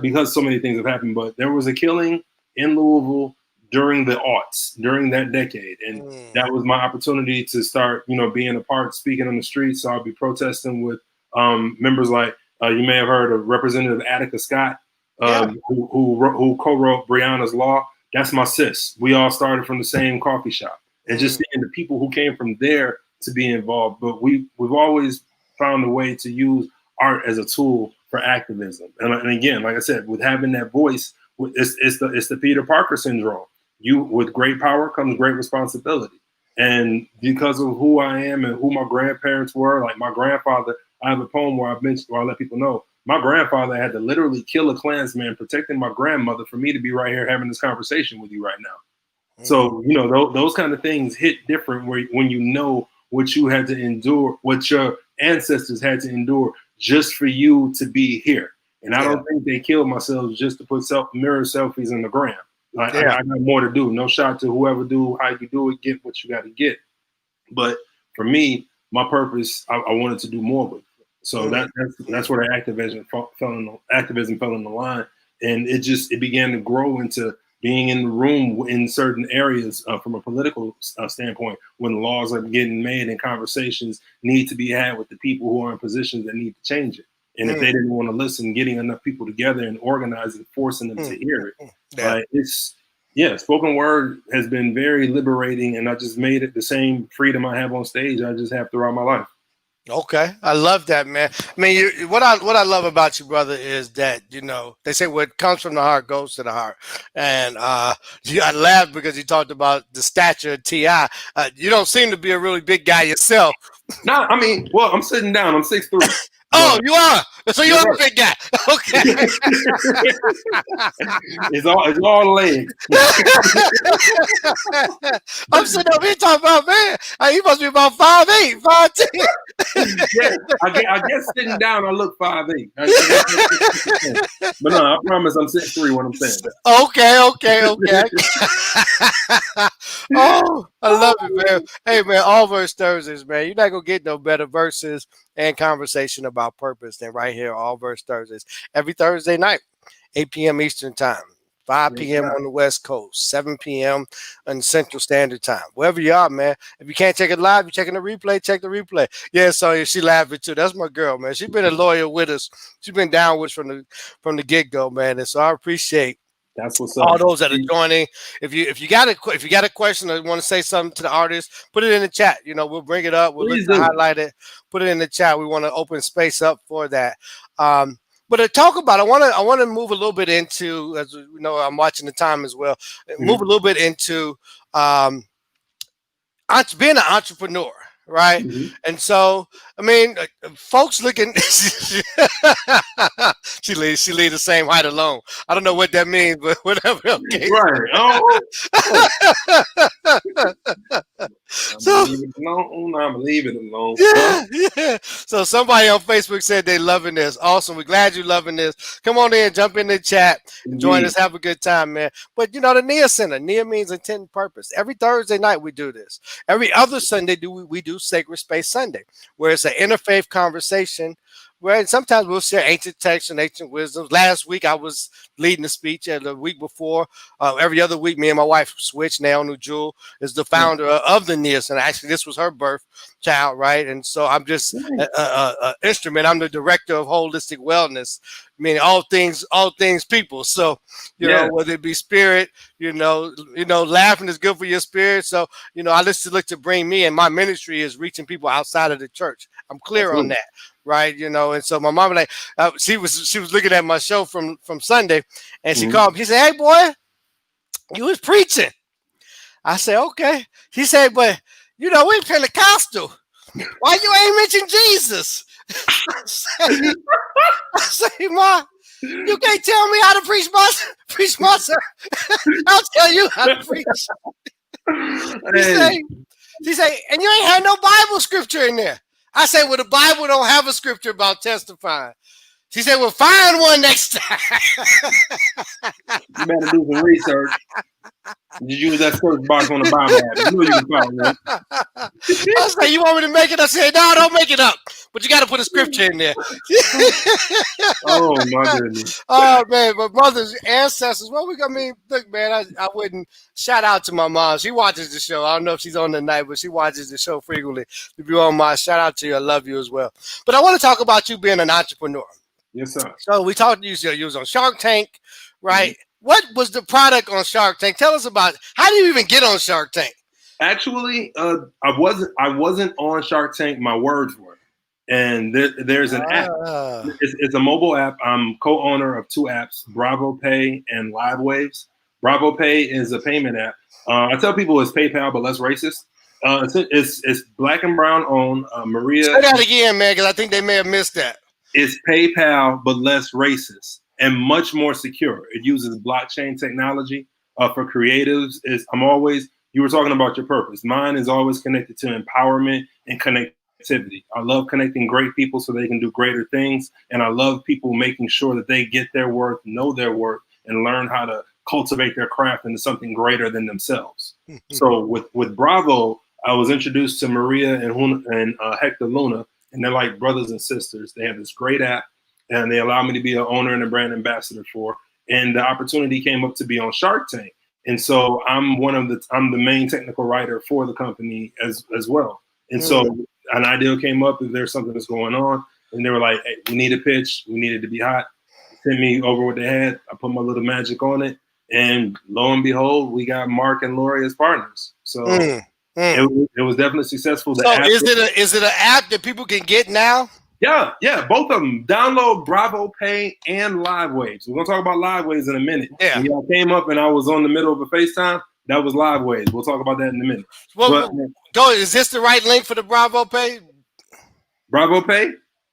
[SPEAKER 2] because so many things have happened. But there was a killing in Louisville during the aughts, during that decade, and that was my opportunity to start, you know, being a part, speaking on the streets. So I'll be protesting with members like You may have heard of Representative Attica Scott, who co-wrote Breonna's Law. That's my sis. We all started from the same coffee shop, and just seeing the people who came from there to be involved. But we've always found a way to use art as a tool for activism. And again, like I said, with having that voice, it's the Peter Parker syndrome. With great power comes great responsibility. And because of who I am and who my grandparents were, like my grandfather, I have a poem where I let people know my grandfather had to literally kill a Klansman protecting my grandmother for me to be right here having this conversation with you right now. So, you know, those kind of things hit different when you know what you had to endure, what your ancestors had to endure just for you to be here. And I don't think they killed themselves just to put mirror selfies in the gram. Like, I got more to do. No shot to whoever do how you do it, get what you got to get. But for me, my purpose, I wanted to do more with it. So that's where the activism fell in the line. And it began to grow into being in the room in certain areas from a political standpoint, when laws are getting made and conversations need to be had with the people who are in positions that need to change it. And if they didn't want to listen, getting enough people together and organizing, forcing them to hear it. Spoken word has been very liberating, and I just made it the same freedom I have on stage I just have throughout my life.
[SPEAKER 1] Okay, I love that, man. I mean, what I love about you, brother, is that, you know, they say what comes from the heart goes to the heart. And I laughed because you talked about the stature of T.I. You don't seem to be a really big guy yourself.
[SPEAKER 2] No, I mean, well, I'm sitting down. I'm 6'3".
[SPEAKER 1] Oh, you are. So you are a big guy. Okay.
[SPEAKER 2] It's all legs.
[SPEAKER 1] I'm sitting up here talking about, man, he must be about 5'8", 5'10".
[SPEAKER 2] Yeah, I guess sitting down I look 5'8". But no, I promise I'm 6'3" when I'm saying that.
[SPEAKER 1] Okay. Oh, I love it, man. Hey, man, ALLVERSE Thursdays, man. You're not going to get no better verses and conversation about purpose than right here, ALLVERSE Thursdays. Every Thursday night, 8 p.m. Eastern Time, 5 p.m. on the West Coast, 7 p.m. on Central Standard Time. Wherever you are, man. If you can't check it live, you're checking the replay, check the replay. Yeah, so she laughing too. That's my girl, man. She's been a lawyer with us. She's been down with us from the get-go, man. And so I appreciate
[SPEAKER 2] that's what's up.
[SPEAKER 1] All those that are joining. If you got a question or want to say something to the artist, put it in the chat. You know, we'll bring it up. We'll look to highlight it. Put it in the chat. We want to open space up for that. But to talk about, I want to move a little bit into, as you know, I'm watching the time as well. Move a little bit into being an entrepreneur. Right. And so, I mean, folks looking, she leaves the same height alone. I don't know what that means, but whatever. Okay.
[SPEAKER 2] Right. I'm leave it alone.
[SPEAKER 1] Yeah. So somebody on Facebook said they're loving this. Awesome. We're glad you're loving this. Come on in, jump in the chat, join us, have a good time, man. But you know, the NIA Center, NIA means intent and purpose. Every Thursday night we do this. Every other Sunday we do Sacred Space Sunday, where it's an interfaith conversation where sometimes we'll share ancient texts and ancient wisdoms. Last week I was leading the speech, and the week before, every other week, me and my wife switched. Nail Jewel is the founder of the NIA Center. Actually, this was her birth child, right? And so I'm just an instrument. I'm the director of holistic wellness, meaning all things people. So, you know, whether it be spirit, you know, laughing is good for your spirit. So, you know, I just look to bring me, and my ministry is reaching people outside of the church. I'm clear on that. Right, you know, and so my mom, like, she was looking at my show from Sunday, and she called me. She said, "Hey, boy, you was preaching." I said, "Okay." She said, "But you know, we Pentecostal. Why you ain't mention Jesus?" I say, "Ma, you can't tell me how to preach myself. I'll tell you how to preach." She say, "And you ain't had no Bible scripture in there." I say, "Well, the Bible don't have a scripture about testifying." She said, "Well, find one next time."
[SPEAKER 2] You better do some research. Did you use that search box on the Bible app? You know you can find one.
[SPEAKER 1] I said, "You want me to make it?" I said, "No, don't make it up. But you got to put a scripture in there."
[SPEAKER 2] Oh, my goodness.
[SPEAKER 1] Oh, man. But brothers, ancestors, look, man, I wouldn't shout out to my mom. She watches the show. I don't know if she's on tonight, but she watches the show frequently. If you're on my shout out to you, I love you as well. But I want to talk about you being an entrepreneur.
[SPEAKER 2] Yes, sir.
[SPEAKER 1] So we talked. You was on Shark Tank, right?
[SPEAKER 2] Mhm.
[SPEAKER 1] What was the product on Shark Tank? Tell us about. How do you even get on Shark Tank?
[SPEAKER 2] Actually, I wasn't on Shark Tank. My words were, and there's an app.
[SPEAKER 1] Ah,
[SPEAKER 2] It's a mobile app. I'm co-owner of two apps, Bravo Pay and Live Waves. Bravo Pay is a payment app. I tell people it's PayPal, but less racist. It's black and brown owned. Maria
[SPEAKER 1] say that again, man, because I think they may have missed that.
[SPEAKER 2] is PayPal, but less racist and much more secure. It uses blockchain technology for creatives. You were talking about your purpose. Mine is always connected to empowerment and connectivity. I love connecting great people so they can do greater things. And I love people making sure that they get their worth, know their worth, and learn how to cultivate their craft into something greater than themselves. So with Bravo, I was introduced to Maria and Hector Luna, and they're like brothers and sisters. They have this great app, and they allow me to be an owner and a brand ambassador for. And the opportunity came up to be on Shark Tank, and so I'm the main technical writer for the company as well. And so an idea came up that there's something that's going on, and they were like, "Hey, we need a pitch. We need it to be hot." Sent me over what they had. I put my little magic on it, and lo and behold, we got Mark and Lori as partners. So. It was definitely successful.
[SPEAKER 1] So is it an app that people can get now?
[SPEAKER 2] Yeah, both of them. Download Bravo Pay and Live Waves. We're gonna talk about Live Waves in a minute.
[SPEAKER 1] Yeah.
[SPEAKER 2] When y'all came up and I was on the middle of a FaceTime, that was Live Waves. We'll talk about that in a minute.
[SPEAKER 1] Well, go. Is this the right link for the Bravo Pay?
[SPEAKER 2] Bravo Pay?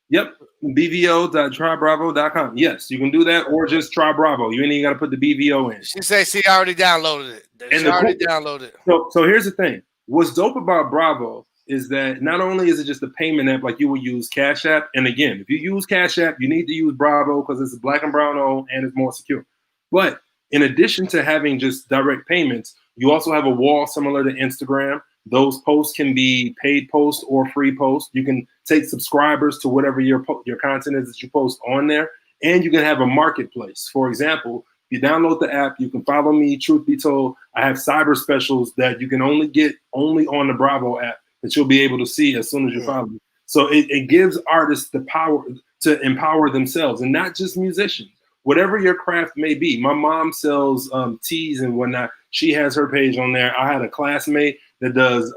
[SPEAKER 2] Yep. bvo.trybravo.com. Yes, you can do that, or just try Bravo. You ain't even got to put the BVO in.
[SPEAKER 1] She said she already downloaded it. She already downloaded it.
[SPEAKER 2] So here's the thing. What's dope about Bravo is that not only is it just a payment app like you would use Cash App, and again, if you use Cash App, you need to use Bravo because it's black and brown owned and it's more secure. But in addition to having just direct payments, you also have a wall similar to Instagram. Those posts can be paid posts or free posts. You can take subscribers to whatever your content is that you post on there, and you can have a marketplace. For example, if you download the app, you can follow me. Truth be told, I have cyber specials that you can only get on the Bravo app that you'll be able to see as soon as you follow me. So it gives artists the power to empower themselves, and not just musicians. Whatever your craft may be. My mom sells teas and whatnot. She has her page on there. I had a classmate that does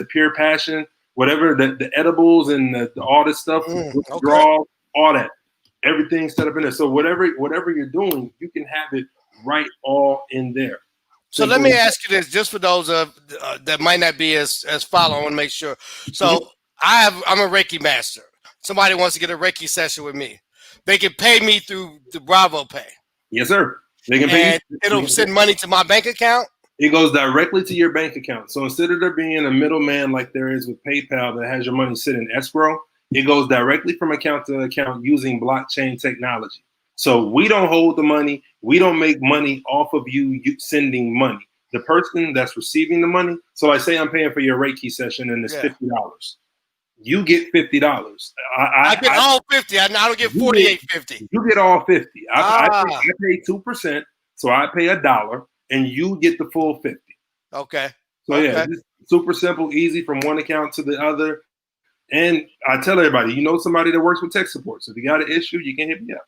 [SPEAKER 2] Pure Passion, whatever the edibles and all this stuff, draw, all that. Everything's set up in there. So whatever you're doing, you can have it right all in there.
[SPEAKER 1] So let me ask you this, just for those that might not be as follow. I want to make sure. So I'm a Reiki master. Somebody wants to get a Reiki session with me. They can pay me through the Bravo Pay.
[SPEAKER 2] Yes, sir. They can pay.
[SPEAKER 1] And it'll send money to my bank account.
[SPEAKER 2] It goes directly to your bank account. So instead of there being a middleman like there is with PayPal that has your money sit in escrow, it goes directly from account to account using blockchain technology. So we don't hold the money. We don't make money off of you sending money. The person that's receiving the money. So I say I'm paying for your Reiki session and it's $50. You get $50.
[SPEAKER 1] I get all 50. I don't get 48.50.
[SPEAKER 2] You get all 50. I pay 2%, so I pay $1, and you get the full 50.
[SPEAKER 1] Okay.
[SPEAKER 2] So yeah, it's super simple, easy from one account to the other. And I tell everybody, you know somebody that works with tech support. So if you got an issue, you can hit me up.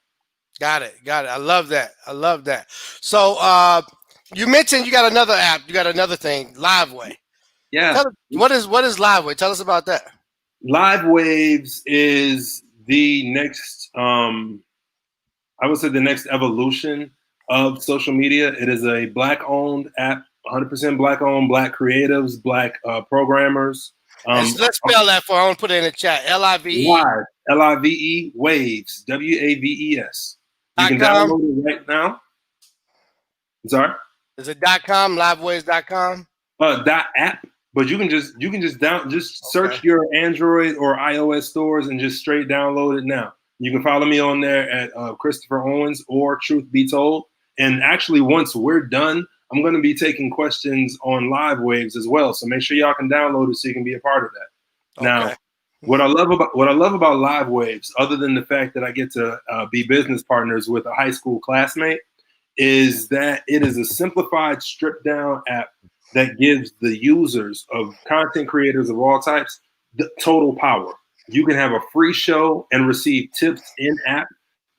[SPEAKER 1] Got it. I love that. So you mentioned you got another app. You got another thing, LiveWay.
[SPEAKER 2] Yeah.
[SPEAKER 1] What is LiveWay? Tell us about that.
[SPEAKER 2] Live Waves is the next, I would say the next evolution of social media. It is a Black-owned app, 100% Black-owned, Black creatives, Black programmers.
[SPEAKER 1] Let's spell that for. I want to put it in the chat. LIVE.
[SPEAKER 2] Live, LIVE, Waves, WAVES. You can download it right now. I'm sorry.
[SPEAKER 1] Is it .com? Livewaves.com.
[SPEAKER 2] .app. But you can just search your Android or iOS stores and just straight download it now. You can follow me on there at Christopher Owens or Truth Be Told. And actually, once we're done, I'm going to be taking questions on Live Waves as well. So make sure y'all can download it so you can be a part of that. Okay. Now, what I love about Live Waves, other than the fact that I get to be business partners with a high school classmate, is that it is a simplified, stripped down app that gives the users of content creators of all types the total power. You can have a free show and receive tips in app.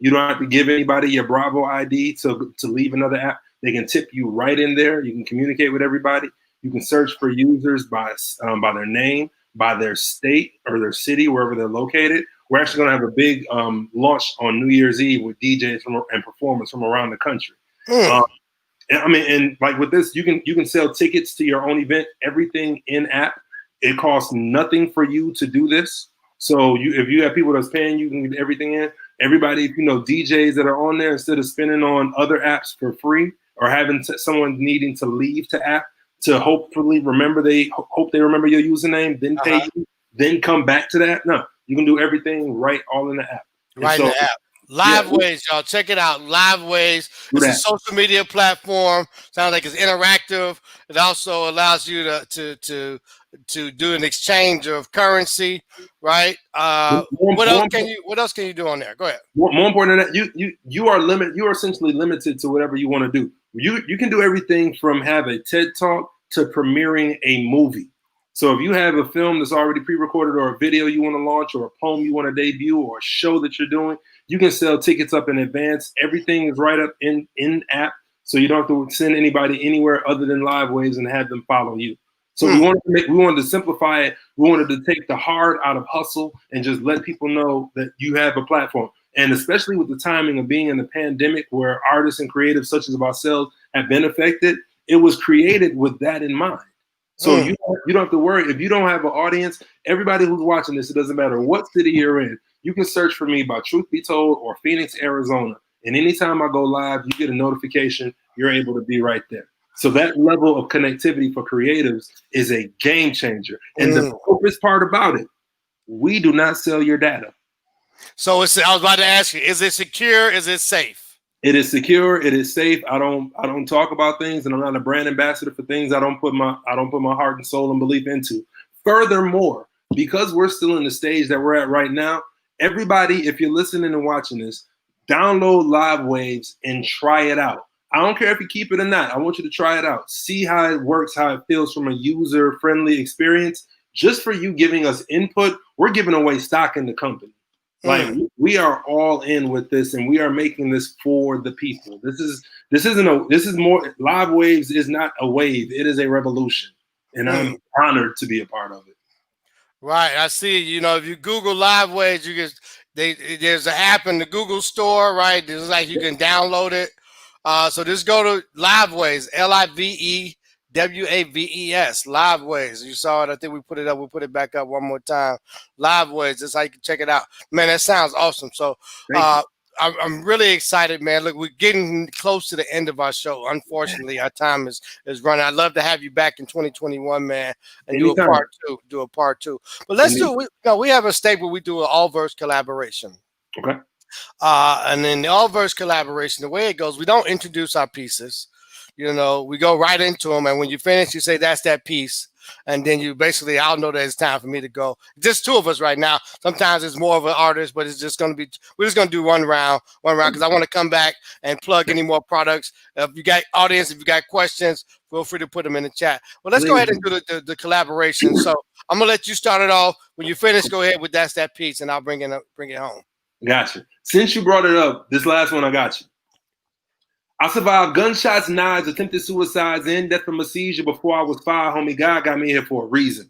[SPEAKER 2] You don't have to give anybody your Bravo ID to leave another app. They can tip you right in there. You can communicate with everybody. You can search for users by their name, by their state or their city, wherever they're located. We're actually going to have a big launch on New Year's Eve with DJs and performers from around the country. And I mean, and like with this, you can sell tickets to your own event, everything in app. It costs nothing for you to do this. So if you have people that's paying, you can get everything in. Everybody, if you know DJs that are on there, instead of spending on other apps for free or having someone needing to leave to app to hopefully hope they remember your username, then pay you, then come back to that. No, you can do everything all in the app.
[SPEAKER 1] Right in the app. LiveWays, y'all. Check it out. LiveWays. It's a social media platform. Sounds like it's interactive. It also allows you to do an exchange of currency, right? What else can you do on there? Go ahead.
[SPEAKER 2] More important than that, you are essentially limited to whatever you want to do. You can do everything from have a TED Talk to premiering a movie. So if you have a film that's already pre-recorded or a video you want to launch or a poem you want to debut or a show that you're doing, you can sell tickets up in advance. Everything is right up in app. So you don't have to send anybody anywhere other than LiveWays and have them follow you. So we wanted to simplify it. We wanted to take the hard out of hustle and just let people know that you have a platform. And especially with the timing of being in the pandemic where artists and creatives such as ourselves have been affected, it was created with that in mind. So you don't have to worry. If you don't have an audience, everybody who's watching this, it doesn't matter what city you're in, you can search for me by Truth Be Told or Phoenix, Arizona. And anytime I go live, you get a notification. You're able to be right there. So that level of connectivity for creatives is a game changer. And the purpose part about it, we do not sell your data.
[SPEAKER 1] So I was about to ask you, is it secure? Is it safe?
[SPEAKER 2] It is secure. It is safe. I don't talk about things, and I'm not a brand ambassador for things I don't put my heart and soul and belief into. Furthermore, because we're still in the stage that we're at right now, everybody, if you're listening and watching this, download LiveWaves and try it out. I don't care if you keep it or not. I want you to try it out. See how it works, how it feels from a user-friendly experience. Just for you giving us input, we're giving away stock in the company. Like we are all in with this, and we are making this for the people. This is more. LiveWaves is not a wave; it is a revolution, and I'm honored to be a part of it.
[SPEAKER 1] Right, I see. You know, if you Google LiveWaves, there's an app in the Google Store, right? There's like you can download it. So just go to LiveWaves, LiveWaves, LiveWaves. You saw it. I think we put it up. We'll put it back up one more time. LiveWaves. That's how you can check it out. Man, that sounds awesome. So I'm really excited, man. Look, we're getting close to the end of our show. Unfortunately, our time is running. I'd love to have you back in 2021, man, and do a part two. But let's we have a staple. We do an ALLVERSE collaboration.
[SPEAKER 2] Okay.
[SPEAKER 1] And in the ALLVERSE collaboration, the way it goes, we don't introduce our pieces. You know, we go right into them, and when you finish, you say that's that piece, and then you basically, I'll know that it's time for me to go. Just two of us right now. Sometimes it's more of an artist, but it's just going to be, we're just going to do one round, because I want to come back and plug any more products. If you got audience, if you got questions, feel free to put them in the chat. Well, let's go ahead and do the collaboration. So I'm going to let you start it off. When you finish, go ahead with that's that piece, and I'll bring it home.
[SPEAKER 2] Gotcha. Since you brought it up, this last one I got you. I survived gunshots, knives, attempted suicides, and death from a seizure before I was 5, homie. God got me here for a reason.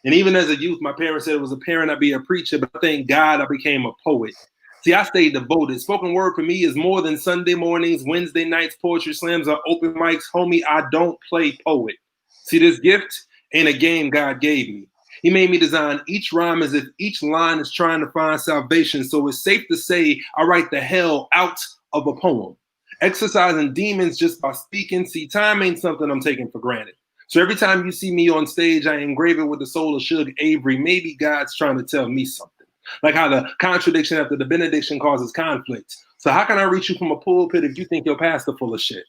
[SPEAKER 2] And even as a youth, my parents said it was apparent I'd be a preacher, but thank God I became a poet. See, I stayed devoted. Spoken word for me is more than Sunday mornings, Wednesday nights, poetry slams, or open mics. Homie, I don't play poet. See, this gift ain't a game God gave me. He made me design each rhyme as if each line is trying to find salvation. So it's safe to say I write the hell out of a poem. Exercising demons just by speaking. See, time ain't something I'm taking for granted. So every time you see me on stage, I engrave it with the soul of Suge Avery. Maybe God's trying to tell me something. Like how the contradiction after the benediction causes conflict. So how can I reach you from a pulpit if you think your pastor full of shit?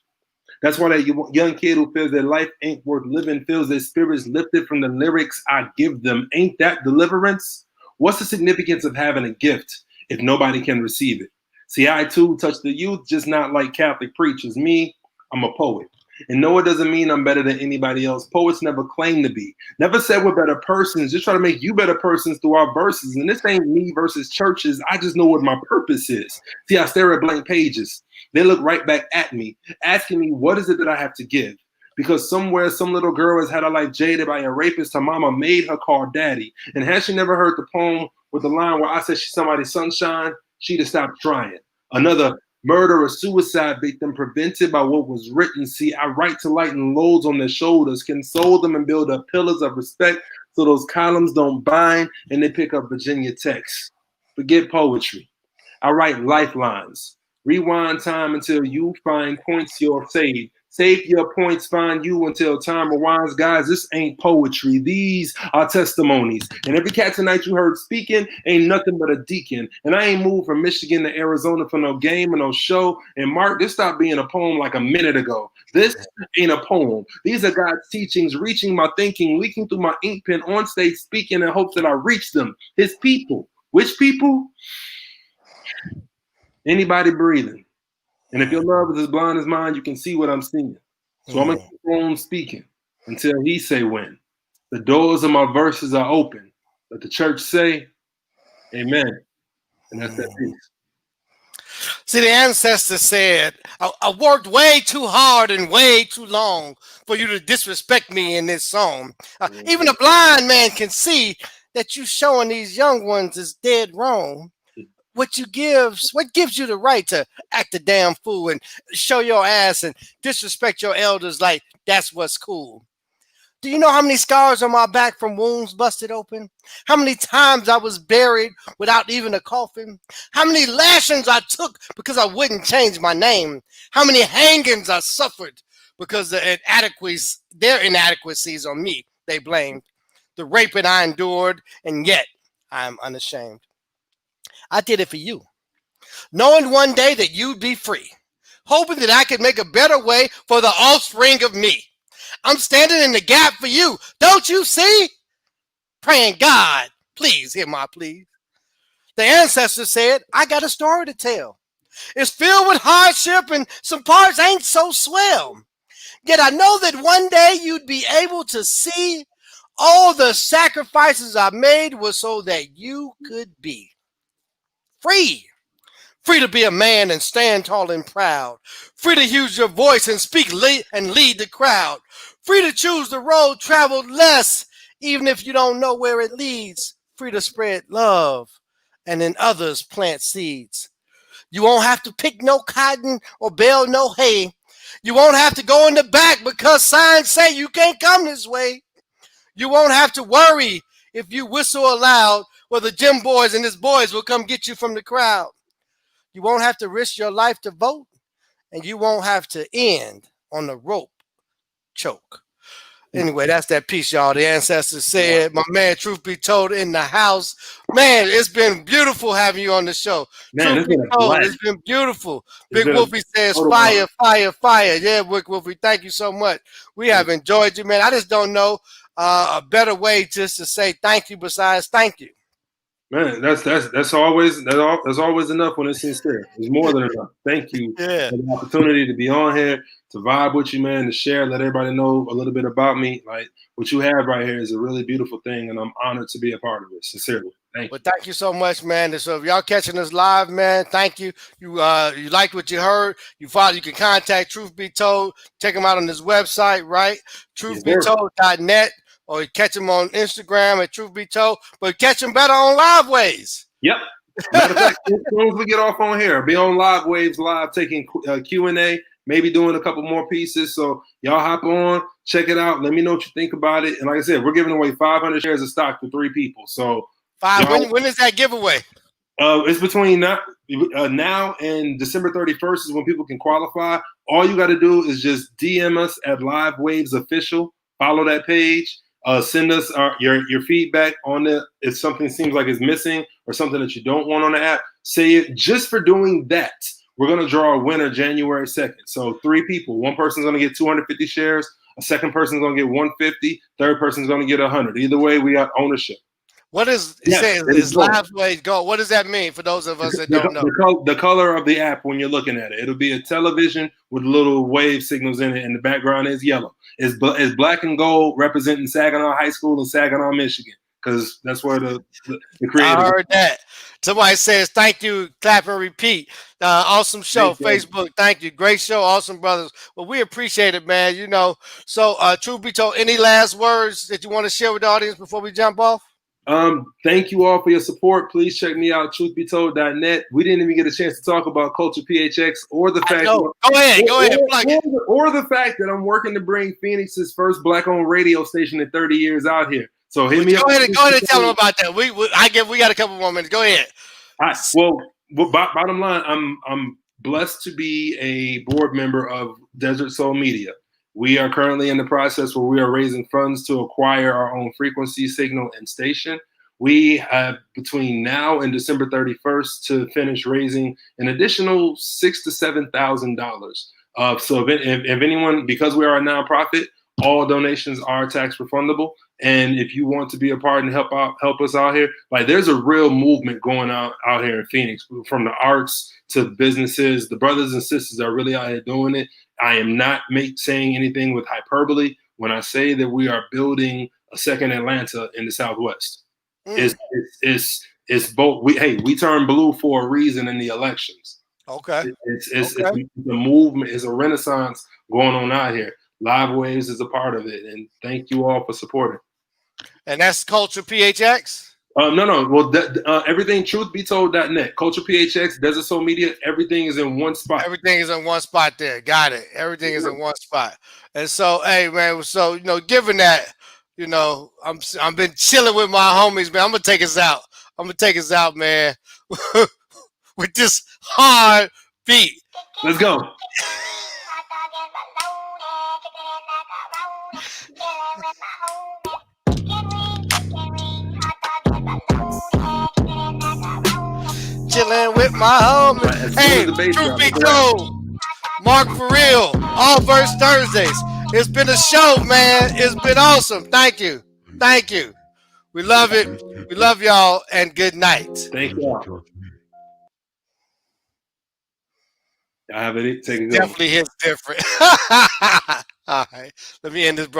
[SPEAKER 2] That's why that young kid who feels that life ain't worth living feels their spirits lifted from the lyrics I give them. Ain't that deliverance? What's the significance of having a gift if nobody can receive it? See, I too touch the youth, just not like Catholic preachers. Me, I'm a poet. And no, it doesn't mean I'm better than anybody else. Poets never claim to be. Never said we're better persons. Just try to make you better persons through our verses. And this ain't me versus churches. I just know what my purpose is. See, I stare at blank pages. They look right back at me, asking me, what is it that I have to give? Because somewhere, some little girl has had her life jaded by a rapist. Her mama made her call daddy. And had she never heard the poem with the line where I said she's somebody's sunshine, she'd have stopped trying. Another murder or suicide victim prevented by what was written. See, I write to lighten loads on their shoulders, console them and build up pillars of respect so those columns don't bind and they pick up Virginia text. Forget poetry. I write lifelines. Rewind time until you find points you're saved. Save your points, find you until time rewinds. Guys, this ain't poetry. These are testimonies. And every cat tonight you heard speaking ain't nothing but a deacon. And I ain't moved from Michigan to Arizona for no game or no show. And Mark, this stopped being a poem like a minute ago. This ain't a poem. These are God's teachings, reaching my thinking, leaking through my ink pen on stage, speaking in hopes that I reach them. His people. Which people? Anybody breathing. And if your love is as blind as mine, you can see what I'm seeing. So I'm going to keep on speaking until he say when. The doors of my verses are open. Let the church say, amen. And that's that piece.
[SPEAKER 1] See, the ancestors said, I worked way too hard and way too long for you to disrespect me in this song. Even a blind man can see that you showing these young ones is dead wrong. What gives you the right to act a damn fool and show your ass and disrespect your elders like that's what's cool? Do you know how many scars on my back from wounds busted open? How many times I was buried without even a coffin? How many lashings I took because I wouldn't change my name? How many hangings I suffered because their inadequacies on me they blamed? The raping I endured, and yet I'm unashamed. I did it for you, knowing one day that you'd be free, hoping that I could make a better way for the offspring of me. I'm standing in the gap for you. Don't you see? Praying, God, please hear my plea. The ancestors said, I got a story to tell. It's filled with hardship and some parts ain't so swell. Yet I know that one day you'd be able to see all the sacrifices I made was so that you could be free. Free to be a man and stand tall and proud. Free to use your voice and speak and lead the crowd. Free to choose the road traveled less, even if you don't know where it leads. Free to spread love and in others plant seeds. You won't have to pick no cotton or bale no hay. You won't have to go in the back because signs say you can't come this way. You won't have to worry if you whistle aloud, well, the gym boys and his boys will come get you from the crowd. You won't have to risk your life to vote, and you won't have to end on the rope choke. Anyway, that's that piece, y'all. The ancestors said, my man, truth be told, in the house. Man, it's been beautiful having you on the show.
[SPEAKER 2] Man,
[SPEAKER 1] Truth be told, it's been beautiful. Big Wolfie says, fire, fire, fire. Yeah, Big Wolfie, thank you so much. We have enjoyed you, man. I just don't know a better way just to say thank you besides thank you.
[SPEAKER 2] Man, that's always enough when it's sincere. It's more than enough. Thank you for the opportunity to be on here, to vibe with you, man, to share, let everybody know a little bit about me. Like what you have right here is a really beautiful thing, and I'm honored to be a part of it. Sincerely. Thank you.
[SPEAKER 1] Well, thank you so much, man. So if y'all catching us live, man, thank you. You liked what you heard. You can contact Truth Be Told. Check him out on his website, right? truthbetold.net. Or catch him on Instagram at Truth Be Told, but catch him better on Live Waves.
[SPEAKER 2] Yep. Matter of fact, as soon as we get off on here, be on Live Waves live, taking Q&A, maybe doing a couple more pieces. So y'all hop on, check it out. Let me know what you think about it. And like I said, we're giving away 500 shares of stock to 3 people. So
[SPEAKER 1] when is that giveaway?
[SPEAKER 2] It's between now and December 31st is when people can qualify. All you got to do is just DM us at Live Waves Official. Follow that page. Send us your feedback on it. If something seems like it's missing or something that you don't want on the app, say it. Just for doing that, we're going to draw a winner January 2nd. So 3 people. One person's going to get 250 shares. A second person's going to get 150. Third person's going to get 100. Either way, we got ownership.
[SPEAKER 1] What is it
[SPEAKER 2] Yes,
[SPEAKER 1] says
[SPEAKER 2] it is
[SPEAKER 1] is
[SPEAKER 2] both.
[SPEAKER 1] live ways go? What does that mean for those of us that don't know?
[SPEAKER 2] The color of the app when you're looking at it, it'll be a television with little wave signals in it, and the background is yellow. It's black and gold representing Saginaw High School in Saginaw, Michigan, because that's where the
[SPEAKER 1] I
[SPEAKER 2] creative.
[SPEAKER 1] heard that. Somebody says thank you, clap and repeat. Awesome show,
[SPEAKER 2] Thank you.
[SPEAKER 1] Facebook. Thank you, great show, awesome brothers. Well, we appreciate it, man. You know. So, truth be told, any last words that you want to share with the audience before we jump off?
[SPEAKER 2] Thank you all for your support. Please check me out, truthbetold.net. We didn't even get a chance to talk about Culture PHX or the fact
[SPEAKER 1] Go ahead, plug it.
[SPEAKER 2] or the fact that I'm working to bring Phoenix's first black-owned radio station in 30 years out here. So hit me up.
[SPEAKER 1] Go ahead and tell them about that. We got a couple more minutes. Go ahead.
[SPEAKER 2] Bottom line, I'm blessed to be a board member of Desert Soul Media. We are currently in the process where we are raising funds to acquire our own frequency, signal, and station. We have between now and December 31st to finish raising an additional $6,000 to $7,000. So if anyone, because we are a nonprofit, all donations are tax refundable. And if you want to be a part and help us out here, like there's a real movement going out here in Phoenix, from the arts to businesses. The brothers and sisters are really out here doing it. I am not saying anything with hyperbole when I say that we are building a second Atlanta in the Southwest. It's both. We turned blue for a reason in the elections.
[SPEAKER 1] Okay.
[SPEAKER 2] It's a movement. It's a renaissance going on out here. Live Waves is a part of it, and thank you all for supporting.
[SPEAKER 1] And that's Culture PHX?
[SPEAKER 2] No. Well, everything truthbetold.net, Culture PHX, Desert Soul Media, everything is in one spot.
[SPEAKER 1] Everything is in one spot there. Got it. Everything is in one spot. And so, hey, man, so, given that, I've been chilling with my homies, man. I'm going to take us out, man, with this hard beat.
[SPEAKER 2] Let's go.
[SPEAKER 1] Chilling with my homies. Hey, truth be told, Mark for real. ALLVERSE Thursdays. It's been a show, man. It's been awesome. Thank you. We love it. We love y'all, and good night.
[SPEAKER 2] Thank you. I have it. Take it.
[SPEAKER 1] Definitely hits different. All right. Let me end this broadcast.